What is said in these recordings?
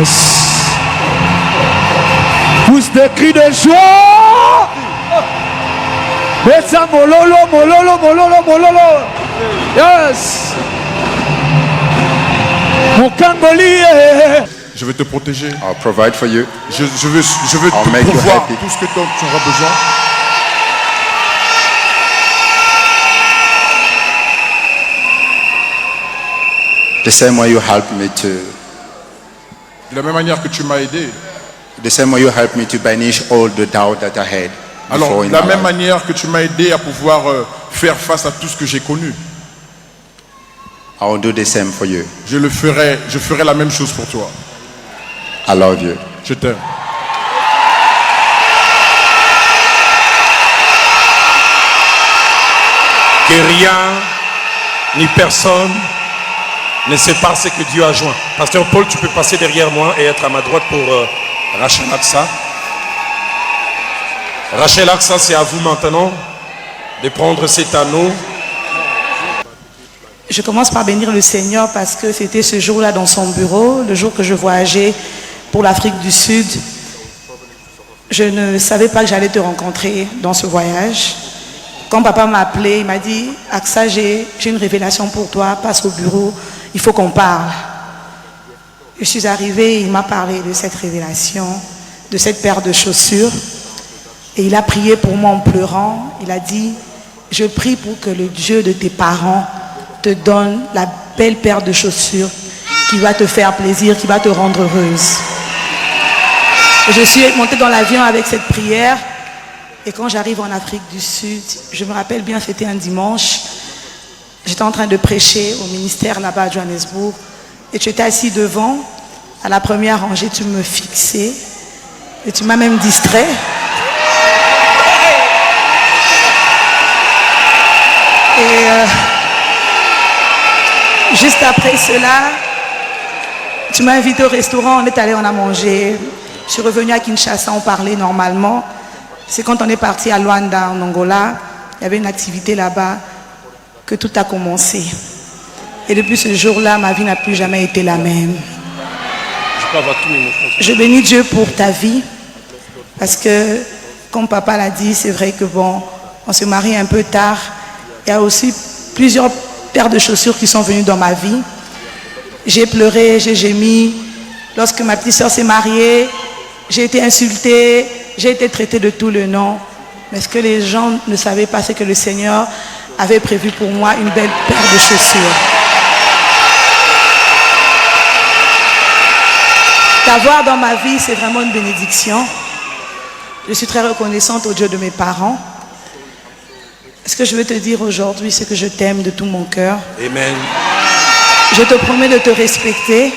Yes. Pousse des cris de joie. Mais ça mololo, mololo, mololo, mololo. Yes. Mon Camboli. Je vais te protéger. I'll provide for you. Je veux I'll te make you pourvoir happy. tout ce que tu auras besoin. The same way you helped me to, De la même manière que tu m'as aidé. the same way you helped me to banish all the doubt that I had Alors, before in de la my même life. manière que tu m'as aidé à pouvoir faire face à tout ce que j'ai connu, I will do the same for you. je ferai la même chose pour toi. I love you. Je t'aime. Que rien ni personne ne sépare ce que Dieu a joint. Pasteur Paul, tu peux passer derrière moi et être à ma droite pour Rachel Aksa. Rachel Aksa, c'est à vous maintenant de prendre cet anneau. Je commence par bénir le Seigneur parce que c'était ce jour-là dans son bureau, le jour que je voyageais pour l'Afrique du Sud. Je ne savais pas que j'allais te rencontrer dans ce voyage. Quand papa m'a appelé, il m'a dit « Aksa, j'ai une révélation pour toi, passe au bureau, il faut qu'on parle. » Je suis arrivée, il m'a parlé de cette révélation, de cette paire de chaussures. Et il a prié pour moi en pleurant. Il a dit « Je prie pour que le Dieu de tes parents te donne la belle paire de chaussures qui va te faire plaisir, qui va te rendre heureuse. » Et je suis montée dans l'avion avec cette prière. Et quand j'arrive en Afrique du Sud, je me rappelle bien, c'était un dimanche. J'étais en train de prêcher au ministère là-bas à Johannesburg. Et tu étais assis devant. À la première rangée, tu me fixais. Et tu m'as même distrait. Et juste après cela, tu m'as invité au restaurant, on est allé, on a mangé. Je suis revenue à Kinshasa, on parlait normalement. C'est quand on est parti à Luanda, en Angola, il y avait une activité là-bas, que tout a commencé. Et depuis ce jour-là, ma vie n'a plus jamais été la même. Je bénis Dieu pour ta vie, parce que, comme papa l'a dit, c'est vrai que bon, on se marie un peu tard. Il y a aussi plusieurs paires de chaussures qui sont venues dans ma vie. J'ai pleuré, j'ai gémi. Lorsque ma petite soeur s'est mariée, j'ai été insultée, j'ai été traitée de tout le nom. Mais ce que les gens ne savaient pas, c'est que le Seigneur avait prévu pour moi une belle paire de chaussures. T'avoir dans ma vie, c'est vraiment une bénédiction. Je suis très reconnaissante au Dieu de mes parents. Ce que je veux te dire aujourd'hui, c'est que je t'aime de tout mon cœur. Amen. Je te promets de te respecter.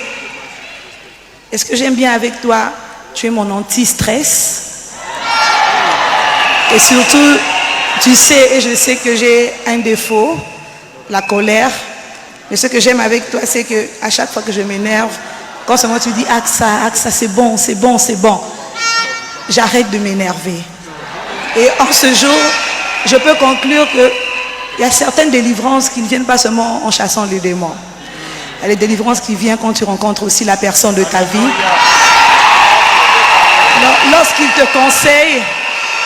Et ce que j'aime bien avec toi, tu es mon anti-stress. Et surtout, tu sais et je sais que j'ai un défaut, la colère. Mais ce que j'aime avec toi, c'est qu'à chaque fois que je m'énerve, quand seulement tu dis Aksa, Aksa, c'est bon, c'est bon, c'est bon, j'arrête de m'énerver. Et en ce jour, je peux conclure qu'il y a certaines délivrances qui ne viennent pas seulement en chassant les démons. Il y a les délivrances qui viennent quand tu rencontres aussi la personne de ta vie. Lorsqu'il te conseille,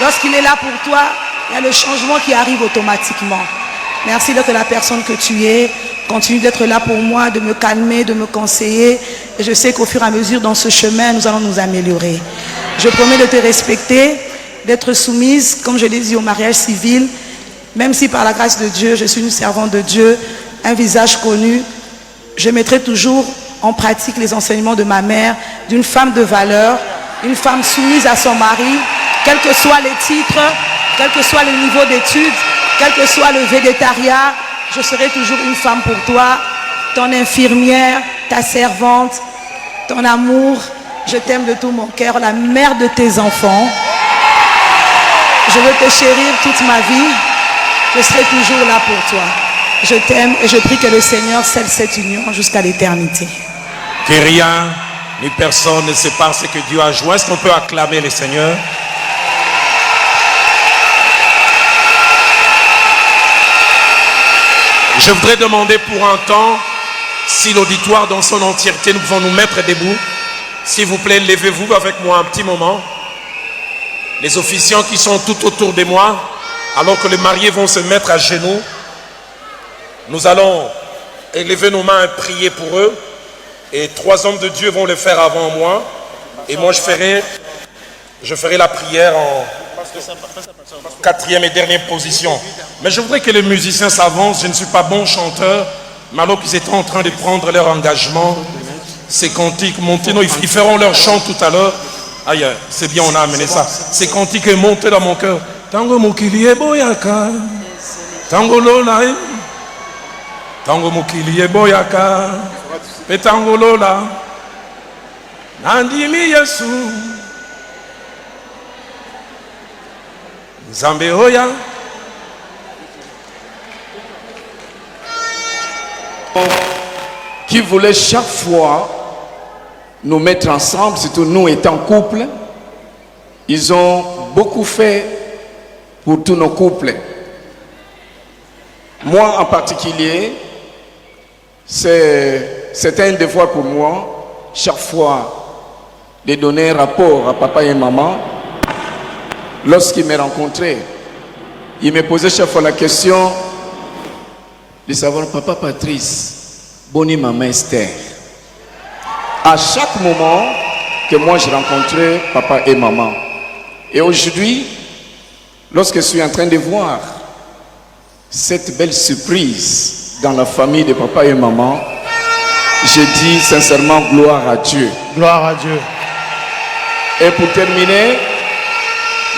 lorsqu'il est là pour toi, il y a le changement qui arrive automatiquement. Merci d'être la personne que tu es. Continue d'être là pour moi, de me calmer, de me conseiller. Et je sais qu'au fur et à mesure, dans ce chemin, nous allons nous améliorer. Je promets de te respecter, d'être soumise, comme je l'ai dit, au mariage civil. Même si par la grâce de Dieu, je suis une servante de Dieu, un visage connu, je mettrai toujours en pratique les enseignements de ma mère, d'une femme de valeur, une femme soumise à son mari, quels que soient les titres, quel que soit le niveau d'études, quel que soit le végétariat, je serai toujours une femme pour toi, ton infirmière, ta servante, ton amour. Je t'aime de tout mon cœur, la mère de tes enfants. Je veux te chérir toute ma vie. Je serai toujours là pour toi. Je t'aime et je prie que le Seigneur scelle cette union jusqu'à l'éternité. Que rien ni personne ne sépare ce que Dieu a joint. Est-ce qu'on peut acclamer le Seigneur? Je voudrais demander pour un temps si l'auditoire dans son entièreté, nous pouvons nous mettre debout. S'il vous plaît, levez-vous avec moi un petit moment. Les officiants qui sont tout autour de moi, alors que les mariés vont se mettre à genoux, nous allons élever nos mains et prier pour eux. Et 3 hommes de Dieu vont le faire avant moi. Et moi, je ferai la prière en 4e et dernière position. Mais je voudrais que les musiciens s'avancent. Je ne suis pas bon chanteur, mais alors qu'ils étaient en train de prendre leur engagement, ces cantiques montés, non, ils feront leur chant tout à l'heure. Aïe, c'est bien, on a amené ça. Ces cantiques est monté dans mon cœur. Tango mukili boyaka, tango lola, tango mukili boyaka, petango lola, nandimi Yesu, Nzambe oya. Qui voulait chaque fois nous mettre ensemble, surtout nous étant couple, ils ont beaucoup fait pour tous nos couples. Moi en particulier, c'était un devoir pour moi, chaque fois, de donner un rapport à papa et maman. Lorsqu'ils me rencontraient, ils me posaient chaque fois la question de savoir, papa Patrice, Boni maman Esther. À chaque moment que moi je rencontrais papa et maman. Et aujourd'hui, lorsque je suis en train de voir cette belle surprise dans la famille de papa et maman, je dis sincèrement gloire à Dieu. Gloire à Dieu. Et pour terminer,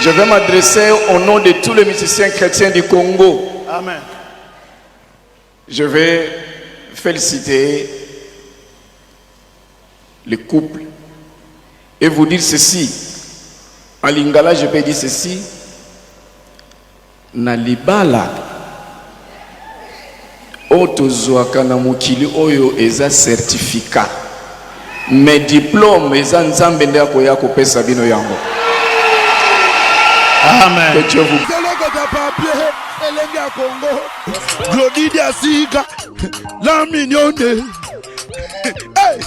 je vais m'adresser au nom de tous les musiciens chrétiens du Congo. Amen. Je vais féliciter le couple et vous dire ceci. En lingala, je peux dire ceci. Na libala otozwaka na mokili oyo eza certificat. Mes diplômes eza nzambe nde akoya kopesa bino yango. Amen. Que Dieu vous Glodidi Asika, la mignonne. Hey,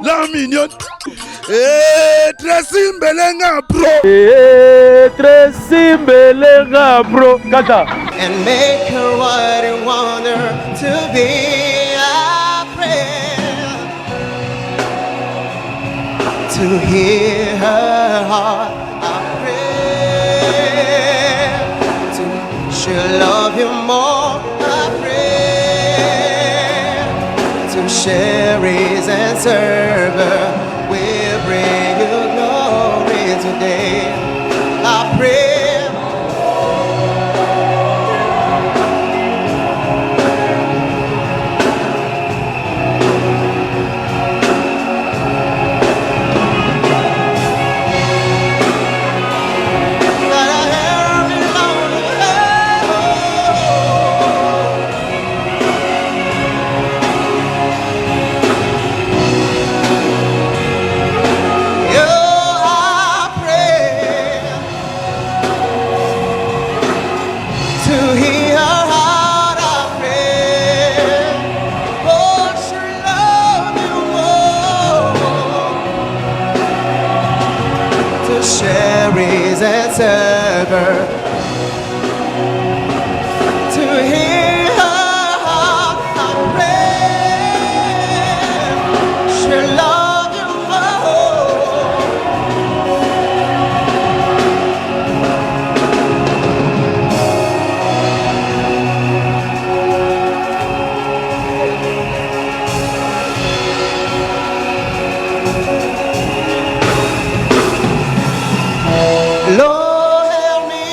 la mignonne. Tracy Mbelenga bro. Tracy Mbelenga bro. Kata. And make her what you want her to be. I pray to hear her heart. I pray she'll love you more. I pray to cherish and serve her. We'll bring you glory today. I pray. Cherish and serve her. To hear her heart, I pray she'll love you Lord, help me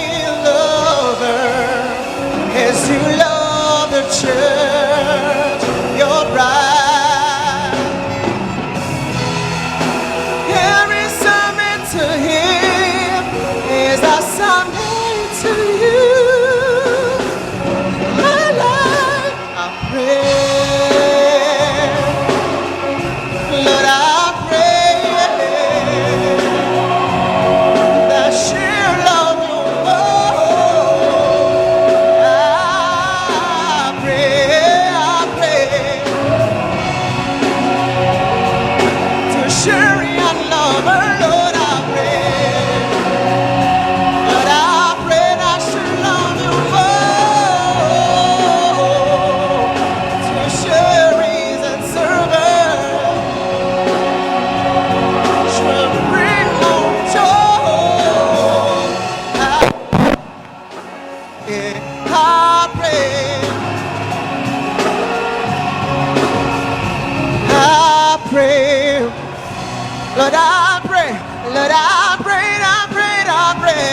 Lord, I pray, Lord, I pray, I pray, I pray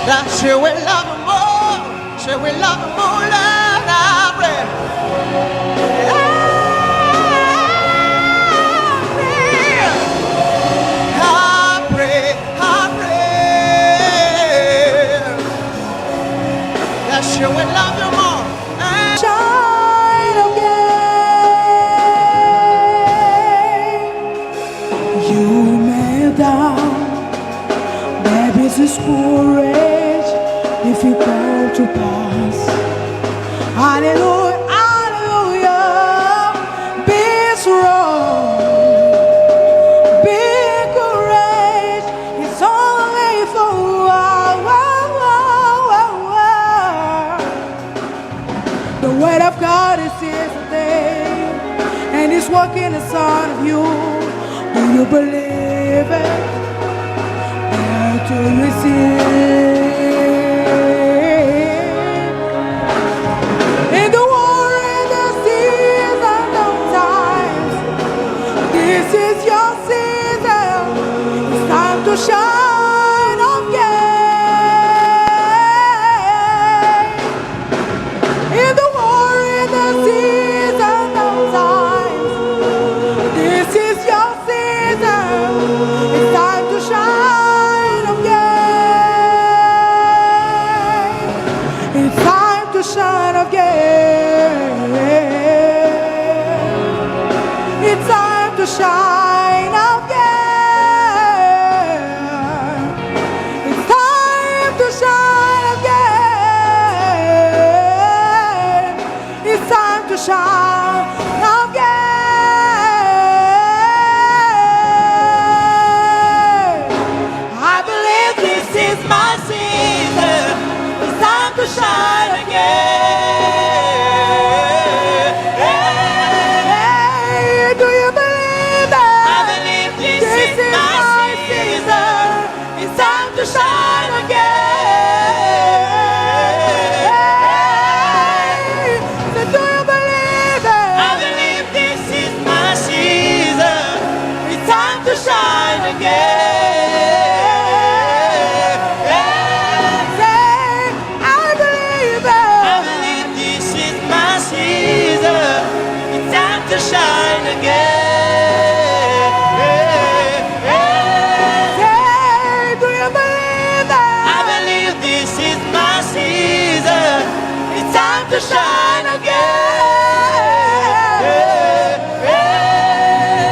that she will love you more, she will love you more, Lord, I pray. She will love you more. Shine again. You may down, baby's discouraged if you go to pass. Hallelujah, hallelujah. Be strong, be courage. It's only for a while. The word of God is here today, and it's working inside of you. Do you believe it? Dare to receive. In the war, in the season of times, this is your season. It's time to shine again. In the war, in the season of times, this is your season. It's time to shine again. It's time to shine again. It's time to shine again. It's time to shine again. It's time to shine again. I believe this is my season. It's time to shine again. Hey, do you believe that? I believe this is my season. It's time to shine again. So do you believe it? I believe this is my season. It's time to shine again. Say, I believe it. I believe this is my season. It's time to shine again. Say, do you believe it? I believe this is my season. It's time to shine again.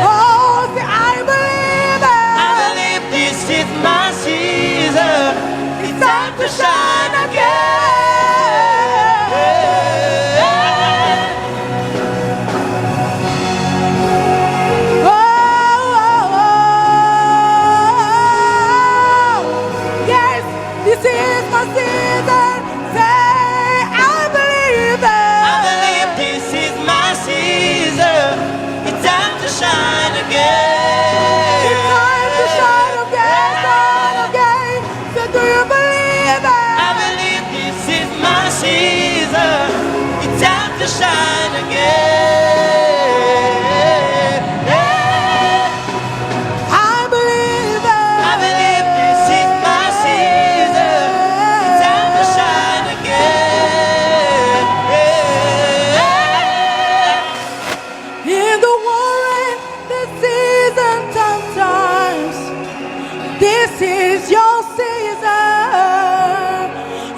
Oh, say, I believe it. I believe this is my season. It's time to shine again. Oh, oh, oh. Yes, this is my season. Say, I believe it. I believe this is my season. It's time to shine again. It's time to shine again, shine again. So do you believe it? I believe this is my season. It's time to shine again. I believe it. I believe this is my season. It's time to shine again. In the war and the season sometimes, this is your season,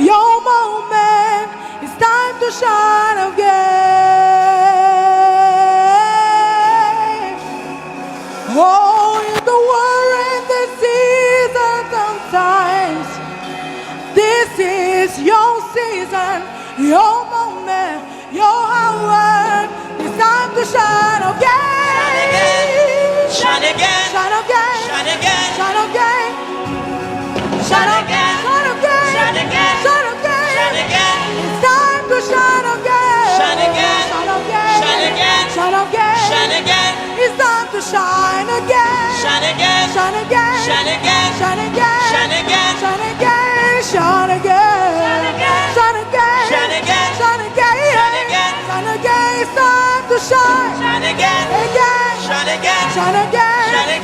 your moment. It's time to shine again. Oh, in the war and the season sometimes, this is your season, your moment, your hour. It's time to shine again. Shine again. Shine again. Shine again. Shine again. Shine again. Shine again. Shine again. Shine again. Shine again. It's time to shine again. Shine again. Shine again. Shine again. Shine again. Shine again. It's time to shine again. Shine again. Shine again. Shine again. Shine again. Shine again. Shine again. Shine again. Shine again. Shine again. Shine again. Shine again. Shine again. Shine again. It's time to shine. Shine again. Again. Shine again. Shine again. Shine again.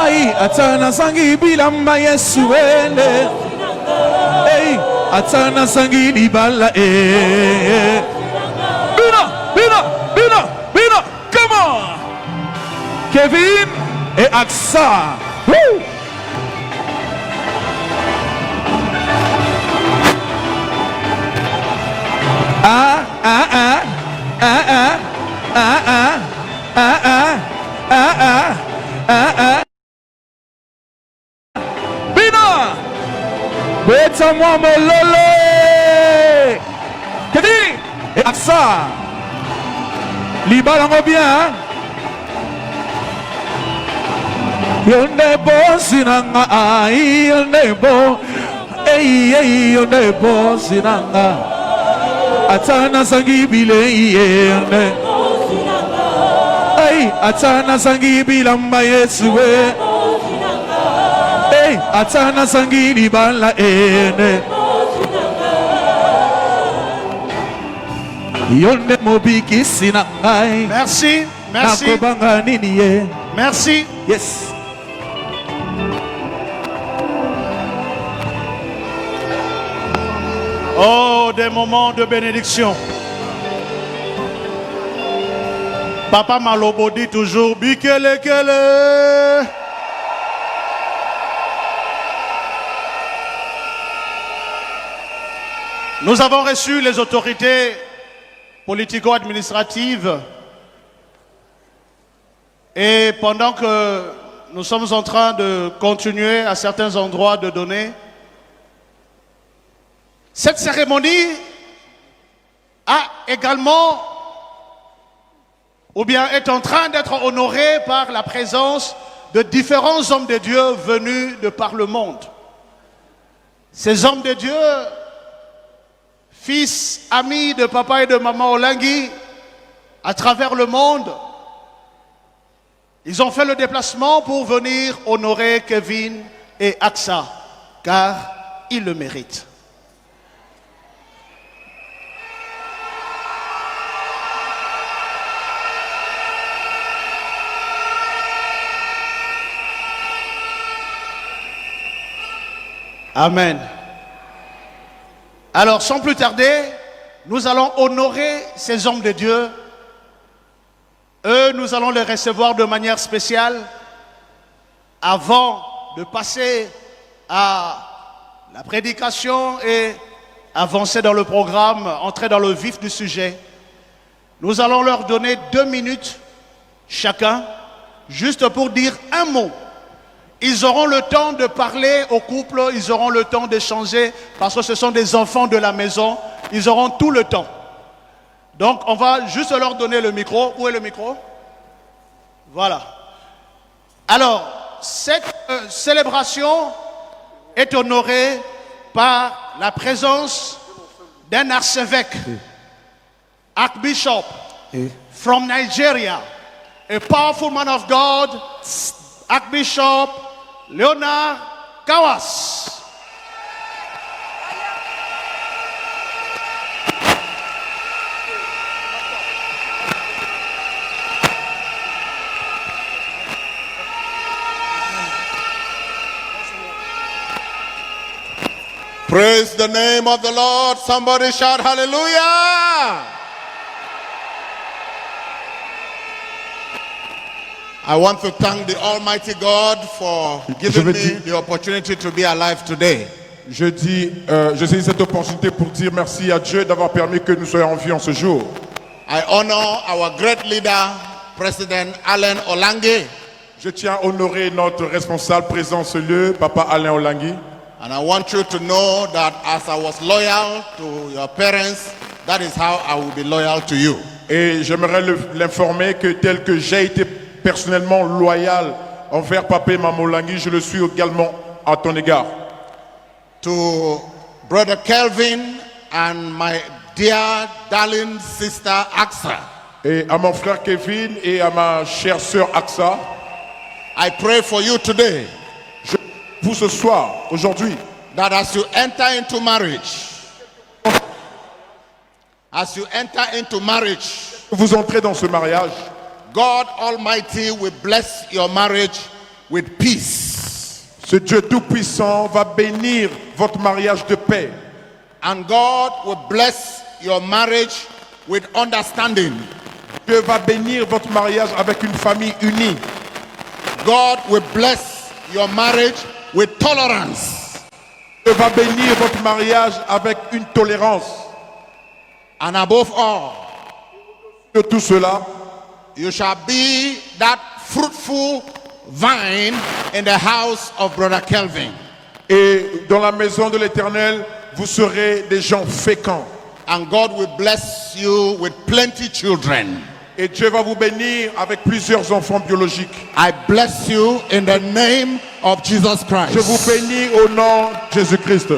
Hey, atana sangi bilamba Yesu ende. Hey, atana sangi libala Bina, come on. Kevin et Aksa. Woo! Bina! Beta moi molole! Kedi! Et Aksa! Libalango bien, hein? Yonde bo sinanga, ai yonde bo, ei yonde bo sinanga. Atana sangi bile yende. Hey, atana sangi bilamba Yesuwe. Hey, atana sangi libala ene. Yonde mobiki sinangai. Merci, merci. Nakobanga nini ye. Merci. Yes. Oh, des moments de bénédiction. Papa Malobo dit toujours Bikele Kele. Nous avons reçu les autorités politico-administratives et pendant que nous sommes en train de continuer à certains endroits de donner, cette cérémonie a également, ou bien est en train d'être honorée par la présence de différents hommes de Dieu venus de par le monde. Ces hommes de Dieu, fils, amis de papa et de maman Olangui, à travers le monde, ils ont fait le déplacement pour venir honorer Kevin et Aksa, car ils le méritent. Amen. Alors, sans plus tarder, nous allons honorer ces hommes de Dieu. Eux, nous allons les recevoir de manière spéciale avant de passer à la prédication et avancer dans le programme, entrer dans le vif du sujet. Nous allons leur donner 2 minutes chacun, juste pour dire un mot. Ils auront le temps de parler au couple, ils auront le temps d'échanger, parce que ce sont des enfants de la maison, ils auront tout le temps. Donc on va juste leur donner le micro. Où est le micro? Voilà. Alors, cette célébration est honorée par la présence d'un archevêque, Archbishop from Nigeria, a powerful man of God, Archbishop Leonard Kawas. Praise the name of the Lord. Somebody shout hallelujah. I want to thank the Almighty God for giving me the opportunity to be alive today. Je saisis cette opportunité pour dire merci à Dieu d'avoir permis que nous soyons en vie en ce jour. I honor our great leader, President Alain Olangui. Je tiens à honorer notre responsable présent en ce lieu, Papa Alain Olangui. And I want you to know that as I was loyal to your parents, that is how I will be loyal to you. Et j'aimerais l'informer que tel que j'ai été personnellement loyal envers Papa et Maman Olangui, je le suis également à ton égard. To Brother Kelvin and my dear darling sister Aksa. Et à mon frère Kevin et à ma chère sœur Aksa. I pray for you today. Pour ce soir, aujourd'hui, that as you enter into marriage, vous entrez dans ce mariage, God Almighty will bless your marriage with peace. Ce Dieu Tout-Puissant va bénir votre mariage de paix. And God will bless your marriage with understanding. Dieu va bénir votre mariage avec une famille unie. God will bless your marriage with tolerance. Dieu va bénir votre mariage avec une tolérance. And above all, De tout cela, you shall be that fruitful vine in the house of Brother Kelvin. et dans la maison de l'Éternel, vous serez des gens féconds. And God will bless you with plenty children. Et Dieu va vous bénir avec plusieurs enfants biologiques. I bless you in the name of Jesus Christ. Je vous bénis au nom de Jésus-Christ.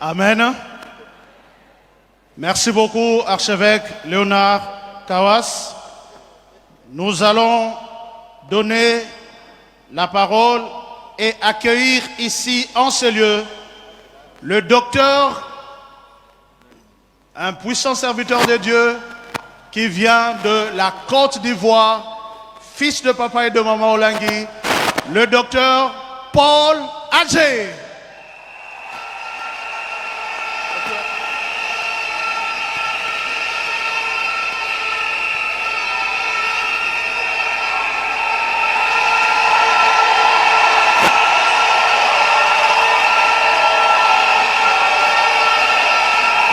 Amen. Merci beaucoup, archevêque Léonard Kawas. Nous allons donner la parole et accueillir ici en ce lieu le docteur, un puissant serviteur de Dieu qui vient de la Côte d'Ivoire, fils de papa et de maman Olangui, le docteur Paul Adjé.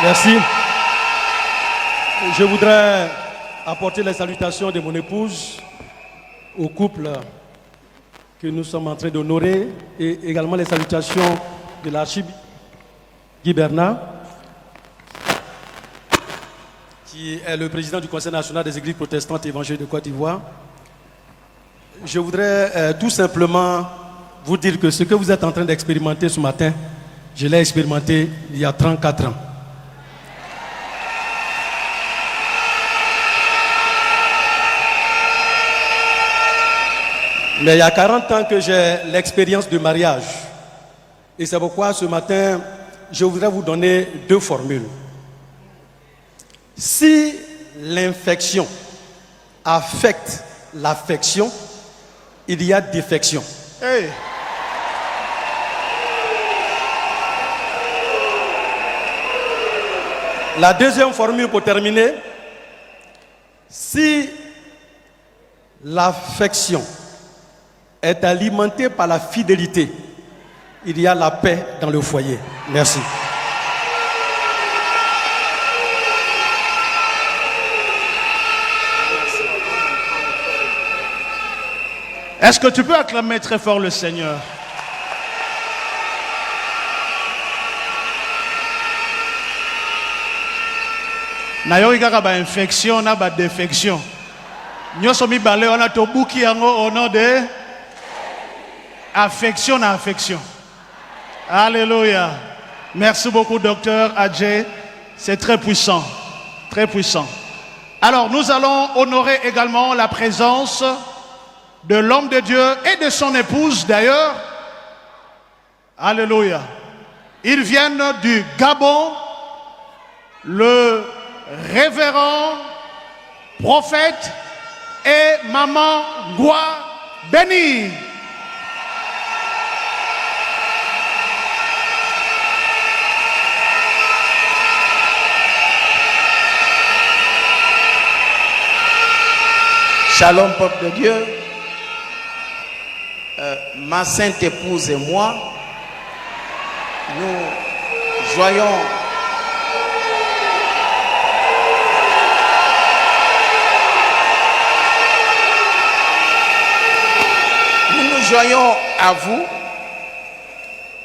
Merci. Je voudrais apporter les salutations de mon épouse au couple que nous sommes en train d'honorer et également les salutations de l'archevêque Guy Bernard, qui est le président du Conseil national des églises protestantes évangéliques de Côte d'Ivoire. Je voudrais tout simplement vous dire que ce que vous êtes en train d'expérimenter ce matin, je l'ai expérimenté il y a 34 ans. Mais il y a 40 ans que j'ai l'expérience de mariage. Et c'est pourquoi ce matin, je voudrais vous donner deux formules. Si l'infection affecte l'affection, il y a défection. Hey. La deuxième formule pour terminer, si l'affection est alimentée par la fidélité, il y a la paix dans le foyer. Merci. Est-ce que tu peux acclamer très fort le Seigneur? Nayoki kaka ba infection na ba défection. Nyoso mi balé on a to buki yango au nom de affection na affection. Alléluia. Merci beaucoup docteur Adjé, c'est très puissant, très puissant. Alors nous allons honorer également la présence de l'homme de Dieu et de son épouse d'ailleurs. Alléluia. Ils viennent du Gabon, le révérend, prophète et maman Goua Béni. Shalom peuple de Dieu. Ma sainte épouse et moi, nous joignons à vous,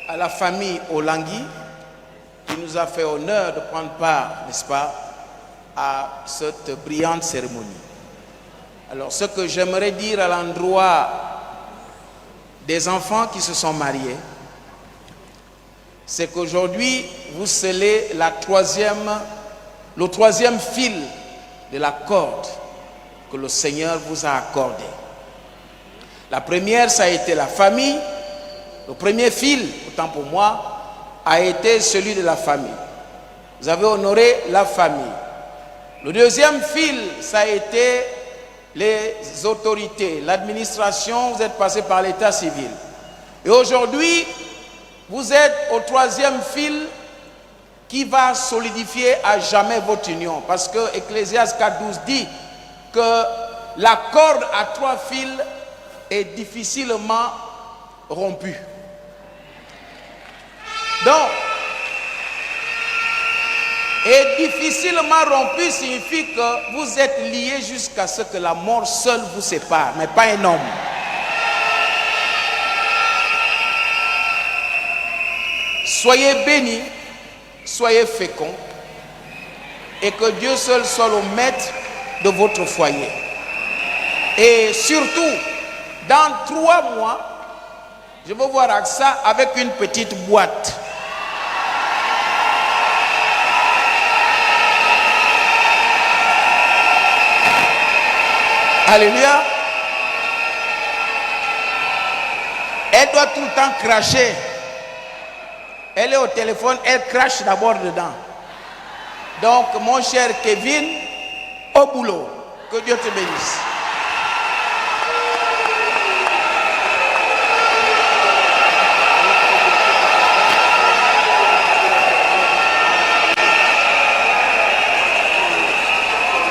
à la famille Olangui, qui nous a fait honneur de prendre part, n'est-ce pas, à cette brillante cérémonie. Alors, ce que j'aimerais dire à l'endroit des enfants qui se sont mariés, c'est qu'aujourd'hui, vous scellez le troisième fil de la corde que le Seigneur vous a accordé. La première, ça a été la famille. Le premier fil, autant pour moi, a été celui de la famille. Vous avez honoré la famille. Le deuxième fil, ça a été les autorités, l'administration, vous êtes passé par l'état civil. Et aujourd'hui, vous êtes au troisième fil qui va solidifier à jamais votre union. Parce que Ecclésiaste 4.12 dit que la corde à 3 fils est difficilement rompue. Donc, et difficilement rompu signifie que vous êtes liés jusqu'à ce que la mort seule vous sépare, mais pas un homme. Soyez bénis, soyez féconds, et que Dieu seul soit le maître de votre foyer. Et surtout, dans 3 mois, je veux voir Aksa avec une petite boîte. Alléluia. Elle doit tout le temps cracher. Elle est au téléphone, elle crache d'abord dedans. Donc, mon cher Kevin, au boulot. Que Dieu te bénisse.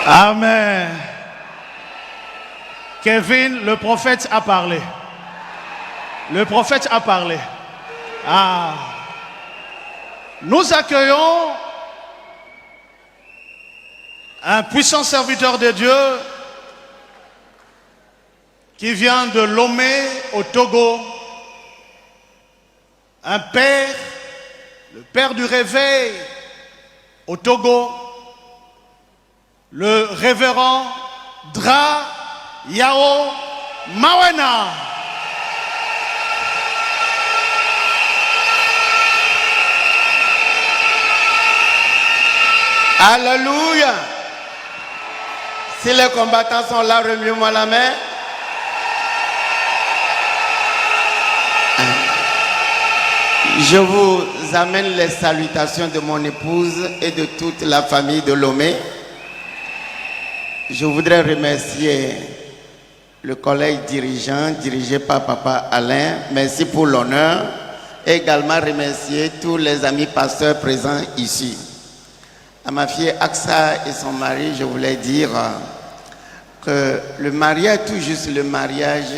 Amen. Kevin, le prophète a parlé. Le prophète a parlé. Ah. Nous accueillons un puissant serviteur de Dieu qui vient de Lomé au Togo. Un père, le père du réveil au Togo, le révérend Dra Yao Mawena. Alléluia. Si les combattants sont là, remuez-moi la main. Je vous amène les salutations de mon épouse et de toute la famille de Lomé. Je voudrais remercier le collège dirigeant dirigé par Papa Alain. Merci pour l'honneur. Et également remercier tous les amis pasteurs présents ici. À ma fille Aksa et son mari, je voulais dire que le mariage, tout juste le mariage,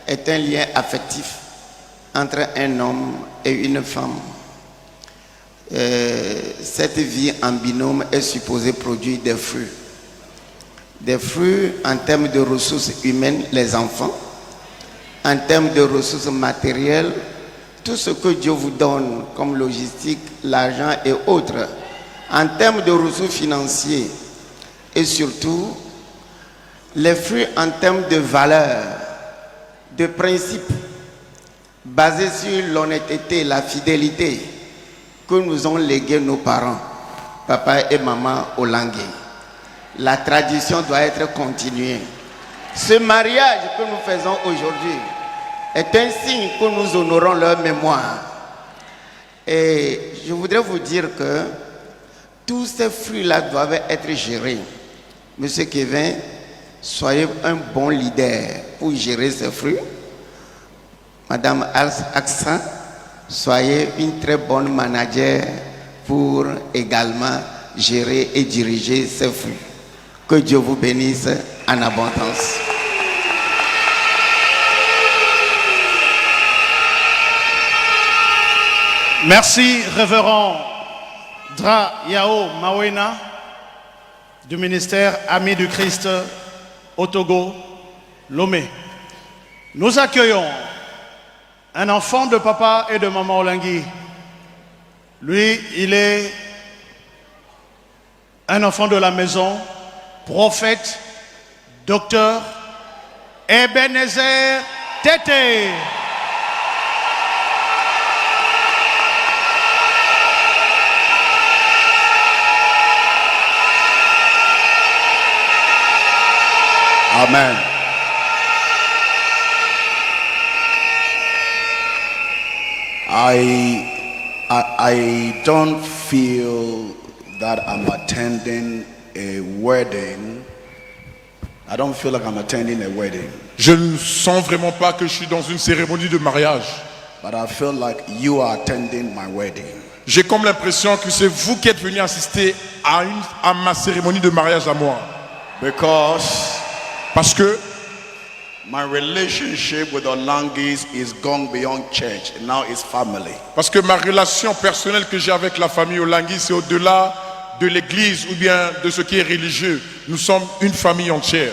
est un lien affectif entre un homme et une femme. Cette vie en binôme est supposée produire des fruits. Des fruits en termes de ressources humaines, les enfants, en termes de ressources matérielles, tout ce que Dieu vous donne comme logistique, l'argent et autres, en termes de ressources financières et surtout les fruits en termes de valeurs, de principes basés sur l'honnêteté, la fidélité que nous ont légué nos parents, papa et maman Olangui. La tradition doit être continuée. Ce mariage que nous faisons aujourd'hui est un signe que nous honorons leur mémoire. Et je voudrais vous dire que tous ces fruits-là doivent être gérés. Monsieur Kevin, soyez un bon leader pour gérer ces fruits. Madame Aksa, soyez une très bonne manager pour également gérer et diriger ces fruits. Que Dieu vous bénisse en abondance. Merci, révérend Dra Yao Mawena du ministère Amis du Christ au Togo, Lomé. Nous accueillons un enfant de papa et de maman Olangui. Lui, il est un enfant de la maison, prophète, docteur, Ebenezer Tété. Amen. I don't feel that I'm attending a wedding. I don't feel like I'm attending a wedding. Je ne sens vraiment pas que je suis dans une cérémonie de mariage. But I feel like you are attending my wedding. J'ai comme l'impression que c'est vous qui êtes venu assister à ma cérémonie de mariage à moi. Parce que my relationship with Olangis is gone beyond church. Now it's family. Parce que ma relation personnelle que j'ai avec la famille Olangui, c'est au-delà de l'église ou bien de ce qui est religieux. Nous sommes une famille entière.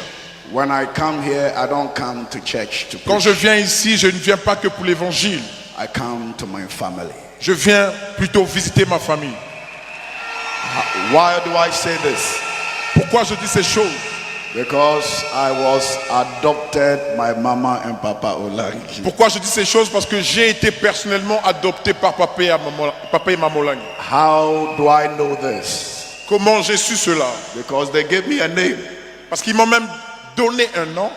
When I come here, I don't come to church to preach. Quand je viens ici, je ne viens pas que pour l'évangile. I come to my family. Je viens plutôt visiter ma famille. Why do I say this? Pourquoi je dis ces choses? Because I was adopted by Mama and Papa Olangui. Pourquoi je dis ces choses? Parce que j'ai été personnellement adopté par papa et maman Olangui. How do I know this? Comment j'ai su cela? Because they gave me a name. Parce qu'ils m'ont même donné un nom.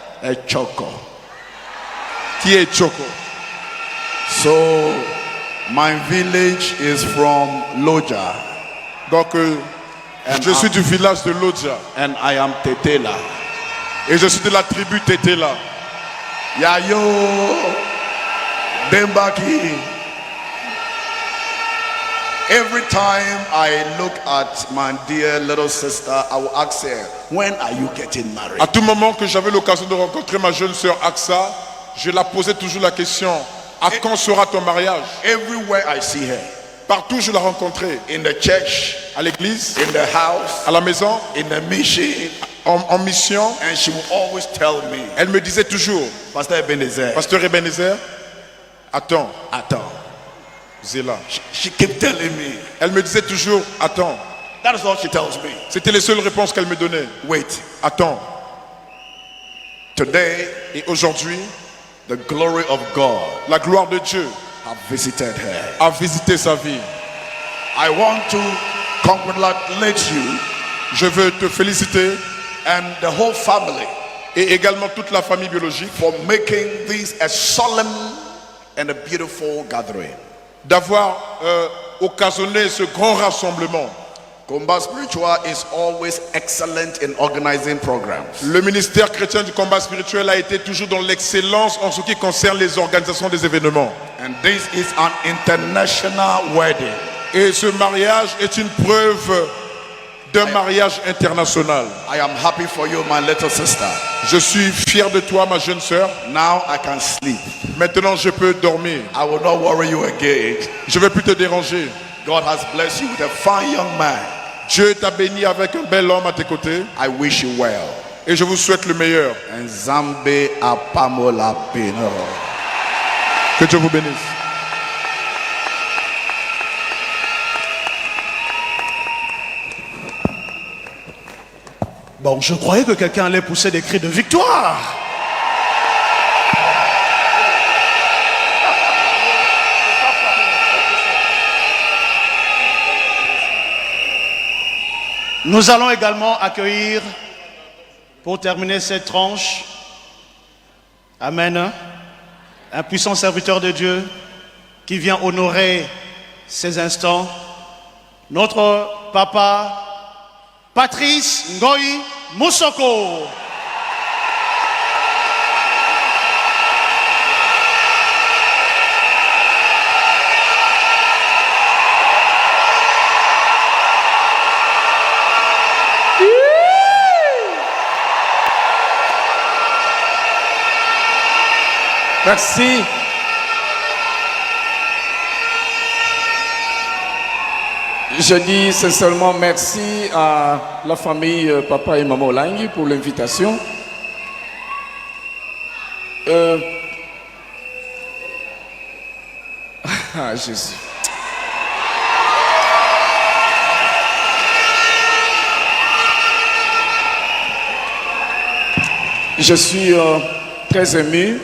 Choco. Qui est Choco. So my village is from Loja. Donc je suis du village de Loja. And I am Tetela. Et je suis de la tribu Tetela. Yayo Dembaki. Every time I look at my dear little sister, I will ask her, when are you getting married? À tout moment que j'avais l'occasion de rencontrer ma jeune sœur Aksa, je la posais toujours la question, à quand sera ton mariage? Everywhere I see her. Partout je la rencontrais. In the church, à l'église, in the house, à la maison, in the mission, en mission. And she will always tell me. Elle me disait toujours, Pasteur Ebenezer, attends. Zéla. She kept telling me. Elle me disait toujours, attends. That is all she tells me. C'était les seules réponses qu'elle me donnait. Wait. Attends. Today, et aujourd'hui, the glory of God, la gloire de Dieu, have visited her. A visité sa vie. I want to congratulate you. Je veux te féliciter. And the whole family. Et également toute la famille biologique. For making this a solemn and a beautiful gathering. D'avoir occasionné ce grand rassemblement. Combat Spiritual is always excellent in organizing programs. Le ministère chrétien du combat spirituel a été toujours dans l'excellence en ce qui concerne les organisations des événements. And this is an international wedding. Et ce mariage est une preuve d'un mariage international. I am happy for you, my little sister. Je suis fier de toi, ma jeune sœur. Now I can sleep. Maintenant, je peux dormir. I will not worry you again. Je ne vais plus te déranger. God has blessed you with a fine young man. Dieu t'a béni avec un bel homme à tes côtés. I wish you well. Et je vous souhaite le meilleur. And Zambe apamola pino. Que Dieu vous bénisse. Bon, je croyais que quelqu'un allait pousser des cris de victoire. Nous allons également accueillir, pour terminer cette tranche, Amen, un puissant serviteur de Dieu qui vient honorer ces instants, notre papa Patrice Ngoyi Moussoko. Merci. Je dis sincèrement merci à la famille Papa et Maman Olangui pour l'invitation. Jésus. Je suis très ému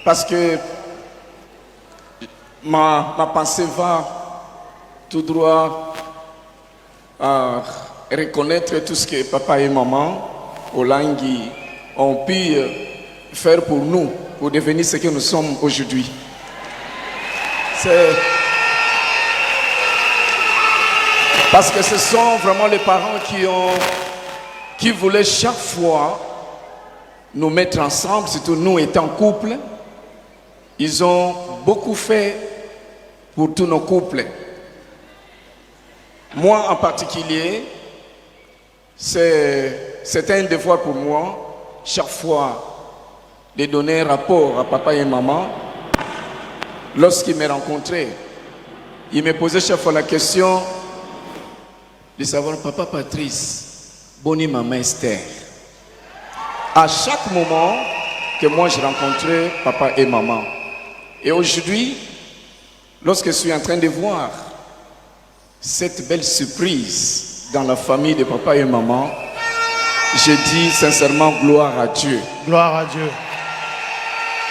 parce que ma pensée va tout droit à reconnaître tout ce que papa et maman Olangui ont pu faire pour nous, pour devenir ce que nous sommes aujourd'hui. Parce que ce sont vraiment les parents qui voulaient chaque fois nous mettre ensemble, surtout nous étant couple. Ils ont beaucoup fait pour tous nos couples. Moi en particulier, c'est un devoir pour moi, chaque fois, de donner un rapport à papa et maman. Lorsqu'ils me rencontraient, ils me posaient chaque fois la question de savoir, papa Patrice, Boni maman Esther. À chaque moment que moi je rencontrais papa et maman. Et aujourd'hui, lorsque je suis en train de voir cette belle surprise dans la famille de papa et maman, je dis sincèrement gloire à Dieu. Gloire à Dieu.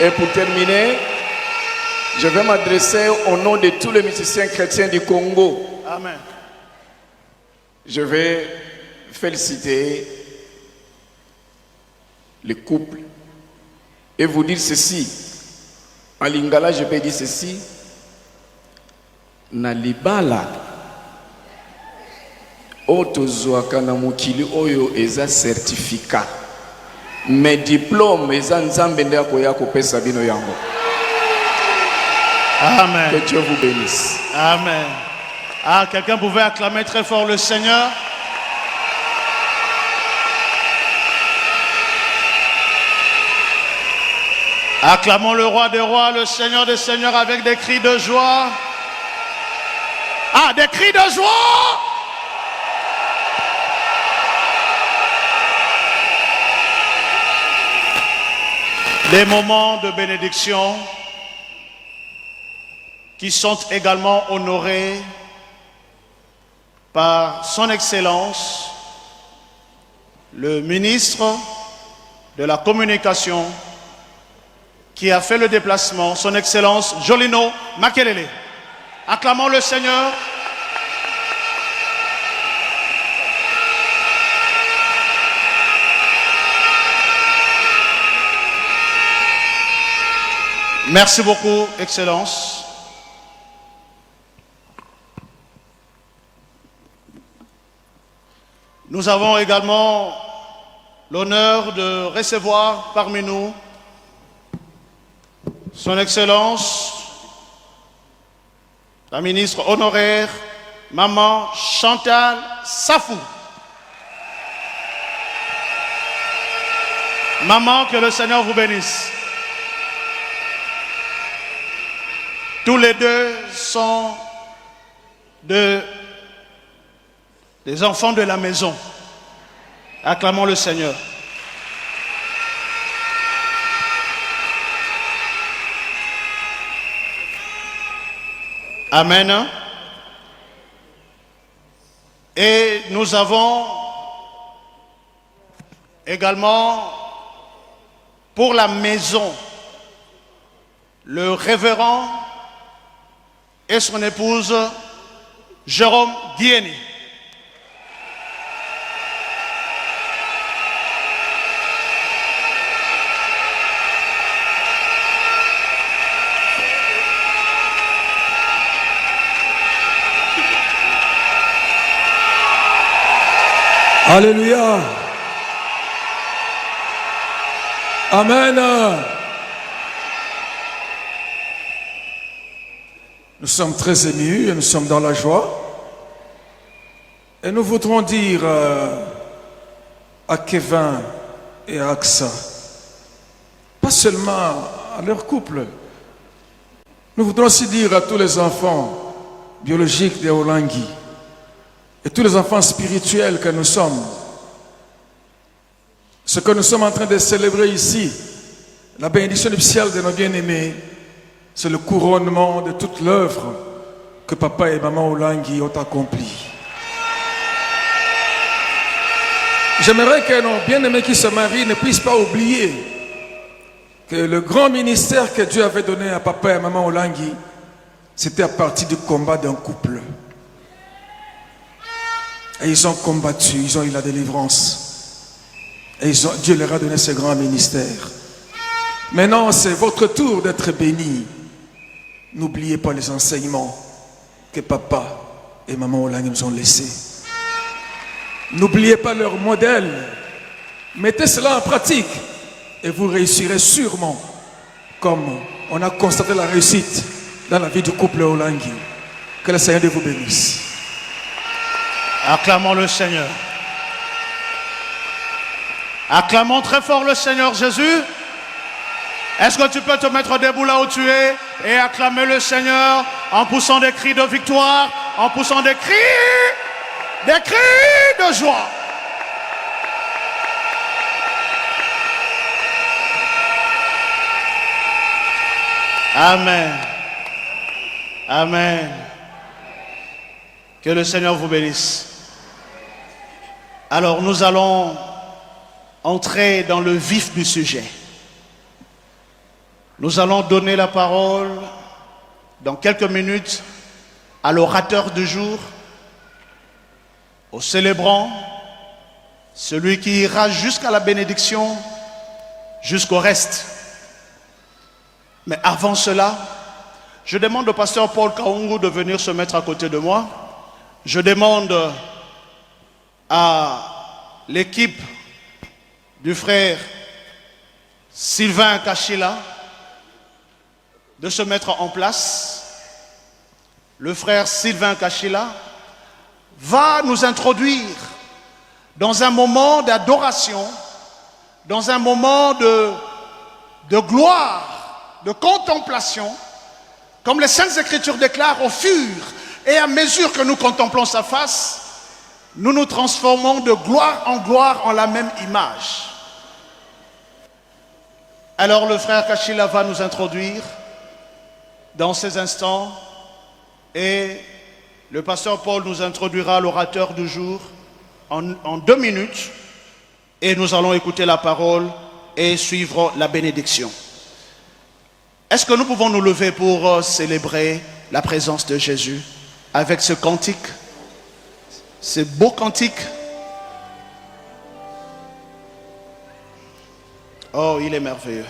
Et pour terminer, je vais m'adresser au nom de tous les musiciens chrétiens du Congo. Amen. Je vais féliciter les couples et vous dire ceci. En lingala, je peux dire ceci. Na libala otozwaka na mokili oyo eza certificat. Mes diplômes eza nzambe nde akoya kopesa bino yango. Amen. Que Dieu vous bénisse. Amen. Ah, quelqu'un pouvait acclamer très fort le Seigneur. Acclamons le roi des rois, le Seigneur des seigneurs avec des cris de joie. Ah, des cris de joie! Des moments de bénédiction qui sont également honorés par son Excellence, le ministre de la Communication, qui a fait le déplacement, son Excellence Jolino Makelele. Acclamons le Seigneur. Merci beaucoup, Excellence. Nous avons également l'honneur de recevoir parmi nous Son Excellence, la ministre honoraire, Maman Chantal Safou. Maman, que le Seigneur vous bénisse. Tous les deux sont des enfants de la maison. Acclamons le Seigneur. Amen. Et nous avons également pour la maison le révérend et son épouse Jérôme Dieni. Alléluia. Amen. Nous sommes très émus et nous sommes dans la joie. Et nous voudrons dire à Kevin et à Aksa, pas seulement à leur couple, nous voudrons aussi dire à tous les enfants biologiques des Olangui et tous les enfants spirituels que nous sommes, ce que nous sommes en train de célébrer ici, la bénédiction nuptiale de nos bien-aimés, c'est le couronnement de toute l'œuvre que papa et maman Olangui ont accomplie. J'aimerais que nos bien-aimés qui se marient ne puissent pas oublier que le grand ministère que Dieu avait donné à papa et à maman Olangui, c'était à partir du combat d'un couple. Et ils ont combattu, ils ont eu la délivrance. Et Dieu leur a donné ce grand ministère. Maintenant, c'est votre tour d'être bénis. N'oubliez pas les enseignements que papa et maman Olangi nous ont laissés. N'oubliez pas leur modèle. Mettez cela en pratique et vous réussirez sûrement, comme on a constaté la réussite dans la vie du couple Olangi. Que le Seigneur vous bénisse. Acclamons le Seigneur. Acclamons très fort le Seigneur Jésus. Est-ce que tu peux te mettre debout là où tu es et acclamer le Seigneur en poussant des cris de victoire, en poussant des cris de joie. Amen. Amen. Que le Seigneur vous bénisse. Alors nous allons entrer dans le vif du sujet. Nous allons donner la parole dans quelques minutes à l'orateur du jour, au célébrant, celui qui ira jusqu'à la bénédiction, jusqu'au reste. Mais avant cela, je demande au pasteur Paul Kaungu de venir se mettre à côté de moi. Je demande à l'équipe du frère Sylvain Kachila de se mettre en place. Le frère Sylvain Kachila va nous introduire dans un moment d'adoration, dans un moment de gloire, de contemplation, comme les Saintes Écritures déclarent, au fur et à mesure que nous contemplons sa face, nous nous transformons de gloire en la même image. Alors le frère Kachila va nous introduire dans ces instants et le pasteur Paul nous introduira l'orateur du jour en 2 minutes et nous allons écouter la parole et suivre la bénédiction. Est-ce que nous pouvons nous lever pour célébrer la présence de Jésus avec ce cantique, ce beau cantique? Oh, il est merveilleux.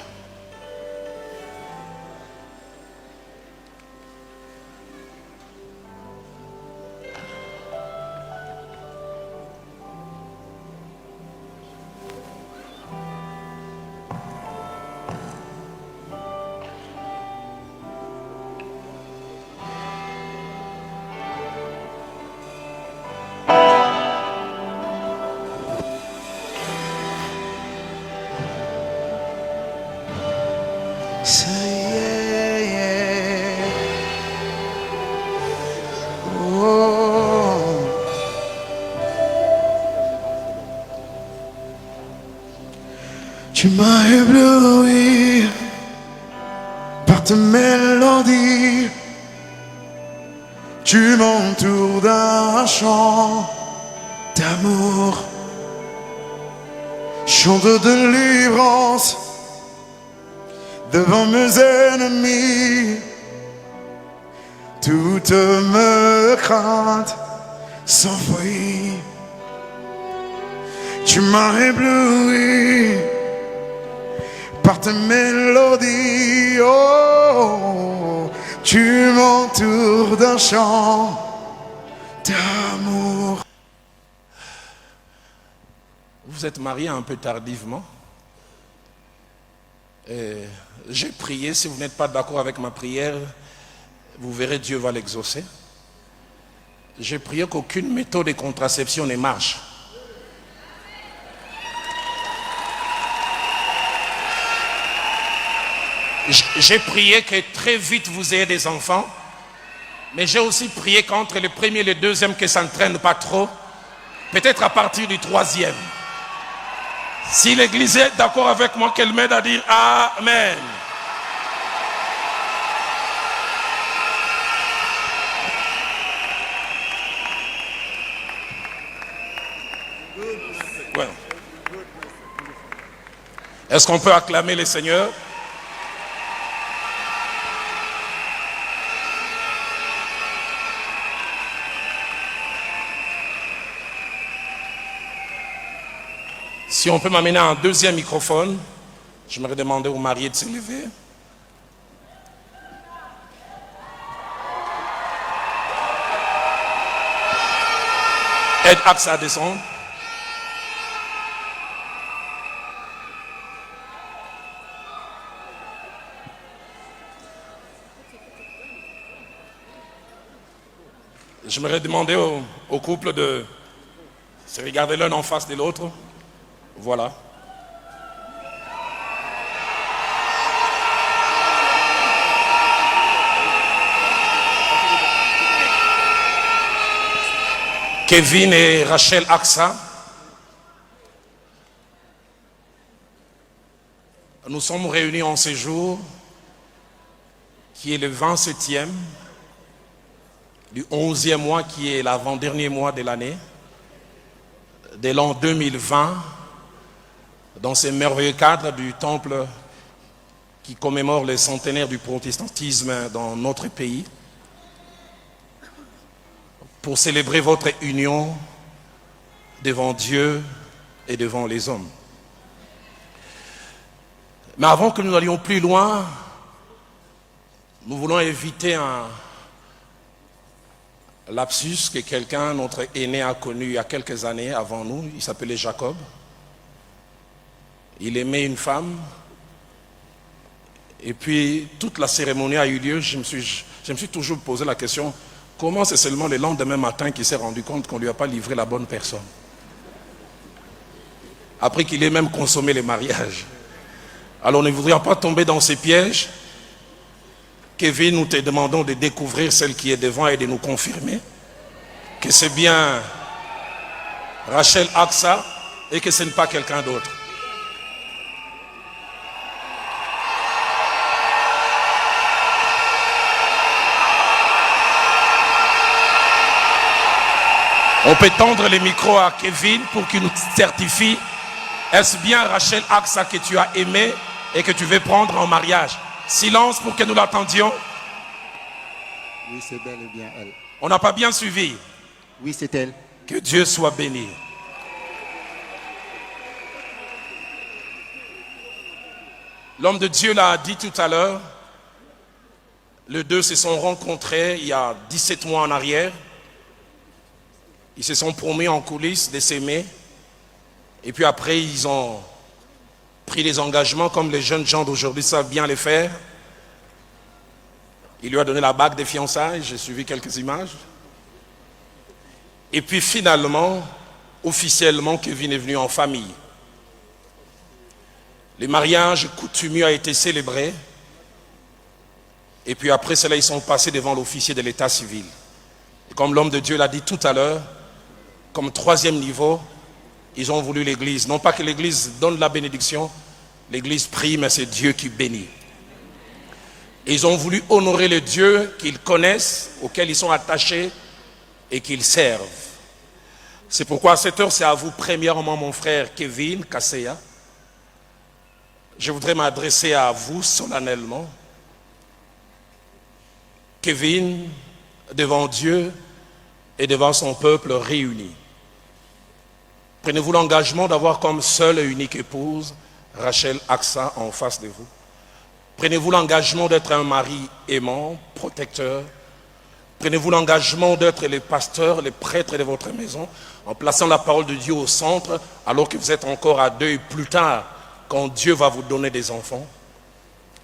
Tu m'as ébloui par ta mélodie, tu m'entoures d'un chant d'amour, chant de délivrance devant mes ennemis. Toutes mes craintes s'enfuient. Tu m'as ébloui par ta mélodie, oh, tu m'entoures d'un chant d'amour. Vous êtes marié un peu tardivement. J'ai prié, si vous n'êtes pas d'accord avec ma prière, vous verrez Dieu va l'exaucer. J'ai prié qu'aucune méthode de contraception ne marche. J'ai prié que très vite vous ayez des enfants, mais j'ai aussi prié qu'entre le premier et le deuxième, que ça ne traîne pas trop, peut-être à partir du 3e. Si l'église est d'accord avec moi, qu'elle m'aide à dire Amen. Ouais. Est-ce qu'on peut acclamer le Seigneur? Si on peut m'amener un deuxième microphone, je me demandais aux mariés de se lever. Aide AXA à descendre. J'aimerais demander au couple de se regarder l'un en face de l'autre. Voilà. Kevin et Rachel AXA, nous sommes réunis en ce jour qui est le 27e du 11e mois, qui est l'avant-dernier mois de l'année, de l'an 2020, dans ce merveilleux cadre du temple qui commémore le centenaire du protestantisme dans notre pays, pour célébrer votre union devant Dieu et devant les hommes. Mais avant que nous n'allions plus loin, nous voulons éviter un lapsus que quelqu'un, notre aîné, a connu il y a quelques années avant nous. Il s'appelait Jacob. Il aimait une femme. Et puis, toute la cérémonie a eu lieu. Je me suis toujours posé la question, comment c'est seulement le lendemain matin qu'il s'est rendu compte qu'on ne lui a pas livré la bonne personne? Après qu'il ait même consommé le mariage. Alors, ne voudrions pas tomber dans ces pièges. Kevin, nous te demandons de découvrir celle qui est devant et de nous confirmer que c'est bien Rachel AXA et que ce n'est pas quelqu'un d'autre. On peut tendre les micros à Kevin pour qu'il nous certifie. Est-ce bien Rachel AXA que tu as aimé et que tu veux prendre en mariage? Silence pour que nous l'attendions. Oui, c'est bel et bien elle. On n'a pas bien suivi. Oui, c'est elle. Que Dieu soit béni. L'homme de Dieu l'a dit tout à l'heure. Les deux se sont rencontrés il y a 17 mois en arrière. Ils se sont promis en coulisses de s'aimer. Et puis après, ils ont pris des engagements comme les jeunes gens d'aujourd'hui savent bien les faire. Il lui a donné la bague de fiançailles, j'ai suivi quelques images. Et puis finalement, officiellement, Kevin est venu en famille. Le mariage coutumier a été célébré. Et puis après cela, ils sont passés devant l'officier de l'état civil. Et comme l'homme de Dieu l'a dit tout à l'heure, comme troisième niveau, ils ont voulu l'église. Non pas que l'église donne la bénédiction, l'église prie, mais c'est Dieu qui bénit. Et ils ont voulu honorer le Dieu qu'ils connaissent, auquel ils sont attachés et qu'ils servent. C'est pourquoi à cette heure, c'est à vous, premièrement, mon frère Kevin Kasseya. Je voudrais m'adresser à vous solennellement. Kevin, devant Dieu et devant son peuple réuni. Prenez-vous l'engagement d'avoir comme seule et unique épouse Rachel AXA en face de vous. Prenez-vous l'engagement d'être un mari aimant, protecteur. Prenez-vous l'engagement d'être les pasteurs, les prêtres de votre maison, en plaçant la parole de Dieu au centre, alors que vous êtes encore à deux et plus tard, quand Dieu va vous donner des enfants.